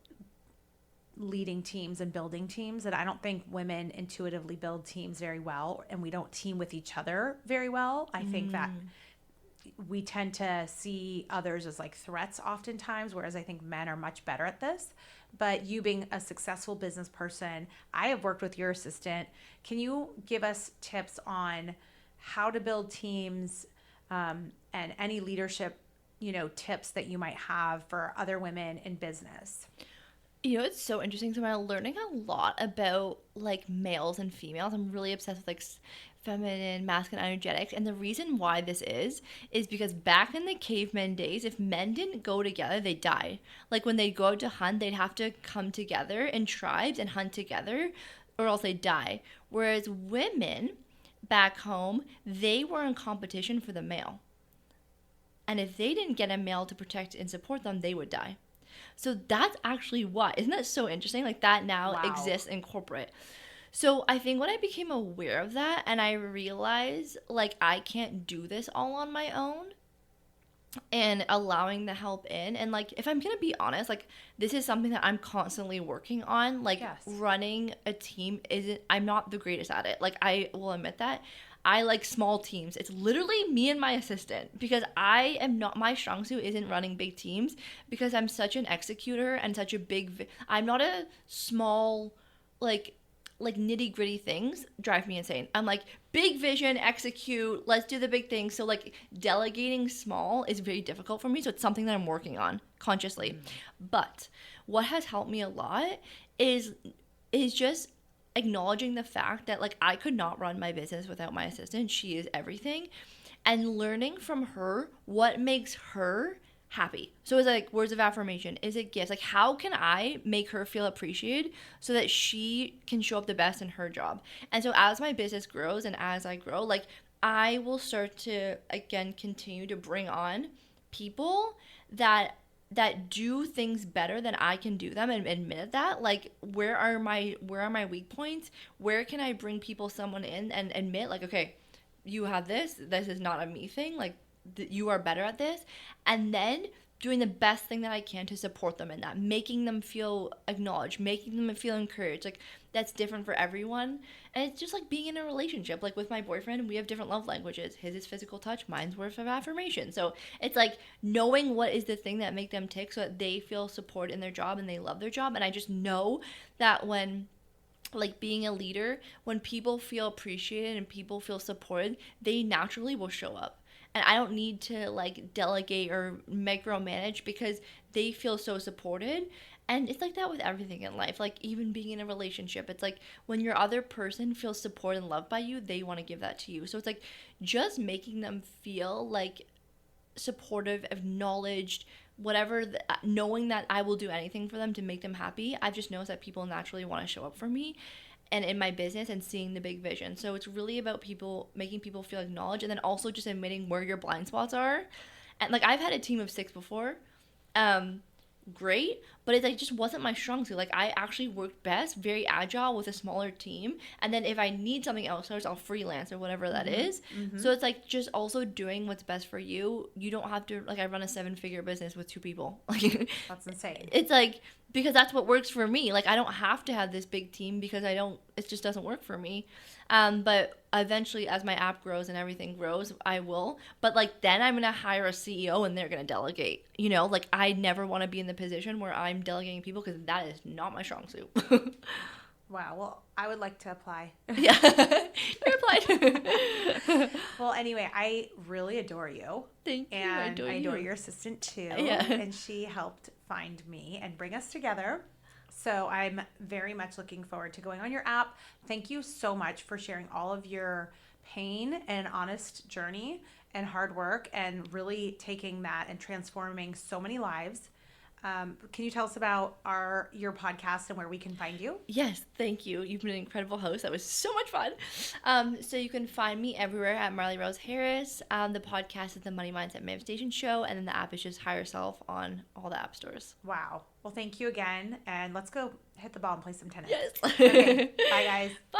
[SPEAKER 1] leading teams and building teams, and I don't think women intuitively build teams very well, and we don't team with each other very well. I think that we tend to see others as like threats oftentimes, whereas I think men are much better at this. But you being a successful business person, I have worked with your assistant. Can you give us tips on how to build teams, and any leadership, tips that you might have for other women in business?
[SPEAKER 2] You know, it's so interesting. So I'm learning a lot about like males and females. I'm really obsessed with like feminine, masculine, energetics. And the reason why this is because back in the caveman days, if men didn't go together, they died. Like when they go out to hunt, they'd have to come together in tribes and hunt together, or else they'd die. Whereas women back home, they were in competition for the male. And if they didn't get a male to protect and support them, they would die. So that's actually why. Isn't that so interesting? Like that now exists in corporate. So I think when I became aware of that and I realized like I can't do this all on my own, and allowing the help in, and like if I'm gonna be honest, like this is something that I'm constantly working on. Like running a team I'm not the greatest at it. Like I will admit that. I like small teams. It's literally me and my assistant, because I am not, my strong suit isn't running big teams, because I'm such an executor and such a I'm not a small, like nitty gritty things drive me insane. I'm like big vision, execute, let's do the big things. So like delegating small is very difficult for me. So it's something that I'm working on consciously. But what has helped me a lot is just acknowledging the fact that like I could not run my business without my assistant. She is everything. And learning from her what makes her happy. So is it like words of affirmation? Is it gifts? Like how can I make her feel appreciated so that she can show up the best in her job? And so as my business grows and as I grow, like I will start to again continue to bring on people that do things better than I can do them, and admit that. Like where are my weak points? Where can I bring someone in and admit like, okay, you have this is not a me thing, like you are better at this, and then doing the best thing that I can to support them in that, making them feel acknowledged, making them feel encouraged. Like that's different for everyone. And it's just like being in a relationship. Like with my boyfriend, we have different love languages. His is physical touch, mine's words of affirmation. So it's like knowing what is the thing that make them tick so that they feel support in their job and they love their job. And I just know that when like being a leader, when people feel appreciated and people feel supported, they naturally will show up. and I don't need to like delegate or micromanage because they feel so supported. And it's like that with everything in life. Like even being in a relationship, it's like when your other person feels supported and loved by you, they want to give that to you. So it's like just making them feel like supportive, acknowledged, whatever, knowing that I will do anything for them to make them happy. I've just noticed that people naturally want to show up for me and in my business and seeing the big vision. So it's really about people, making people feel acknowledged, and then also just admitting where your blind spots are. And like I've had a team of 6 before. Great, but it like just wasn't my strong suit. Like I actually worked best very agile with a smaller team, and then if I need something else, I'll freelance or whatever that is. So it's like just also doing what's best for you. You don't have to, like, I run a 7-figure business with 2 people. Like
[SPEAKER 1] That's insane.
[SPEAKER 2] it's like, because that's what works for me. Like I don't have to have this big team because it just doesn't work for me. But eventually as my app grows and everything grows, I will. But like then I'm going to hire a CEO and they're going to delegate, you know, like I never want to be in the position where I'm delegating people because that is not my strong suit.
[SPEAKER 1] Wow. Well, I would like to apply.
[SPEAKER 2] Yeah. You applied.
[SPEAKER 1] Well, anyway, I really adore you.
[SPEAKER 2] Thank you.
[SPEAKER 1] And I adore
[SPEAKER 2] you.
[SPEAKER 1] your assistant too.
[SPEAKER 2] Yeah.
[SPEAKER 1] And she helped find me and bring us together. So I'm very much looking forward to going on your app. Thank you so much for sharing all of your pain and honest journey and hard work and really taking that and transforming so many lives. Can you tell us about your podcast and where we can find you?
[SPEAKER 2] Yes, thank you. You've been an incredible host. That was so much fun. So you can find me everywhere at Marley Rose Harris. The podcast is the Money Mindset Manifestation Show, and then the app is just Hire Yourself on all the app stores.
[SPEAKER 1] Wow. Well, thank you again, and let's go hit the ball and play some tennis.
[SPEAKER 2] Yes.
[SPEAKER 1] Okay. Bye, guys.
[SPEAKER 2] Bye.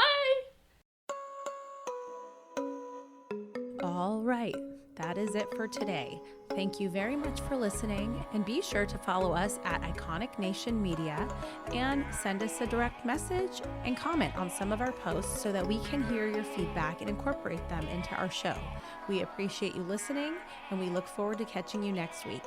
[SPEAKER 1] All right. That is it for today. Thank you very much for listening, and be sure to follow us at Iconic Nation Media and send us a direct message and comment on some of our posts so that we can hear your feedback and incorporate them into our show. We appreciate you listening, and we look forward to catching you next week.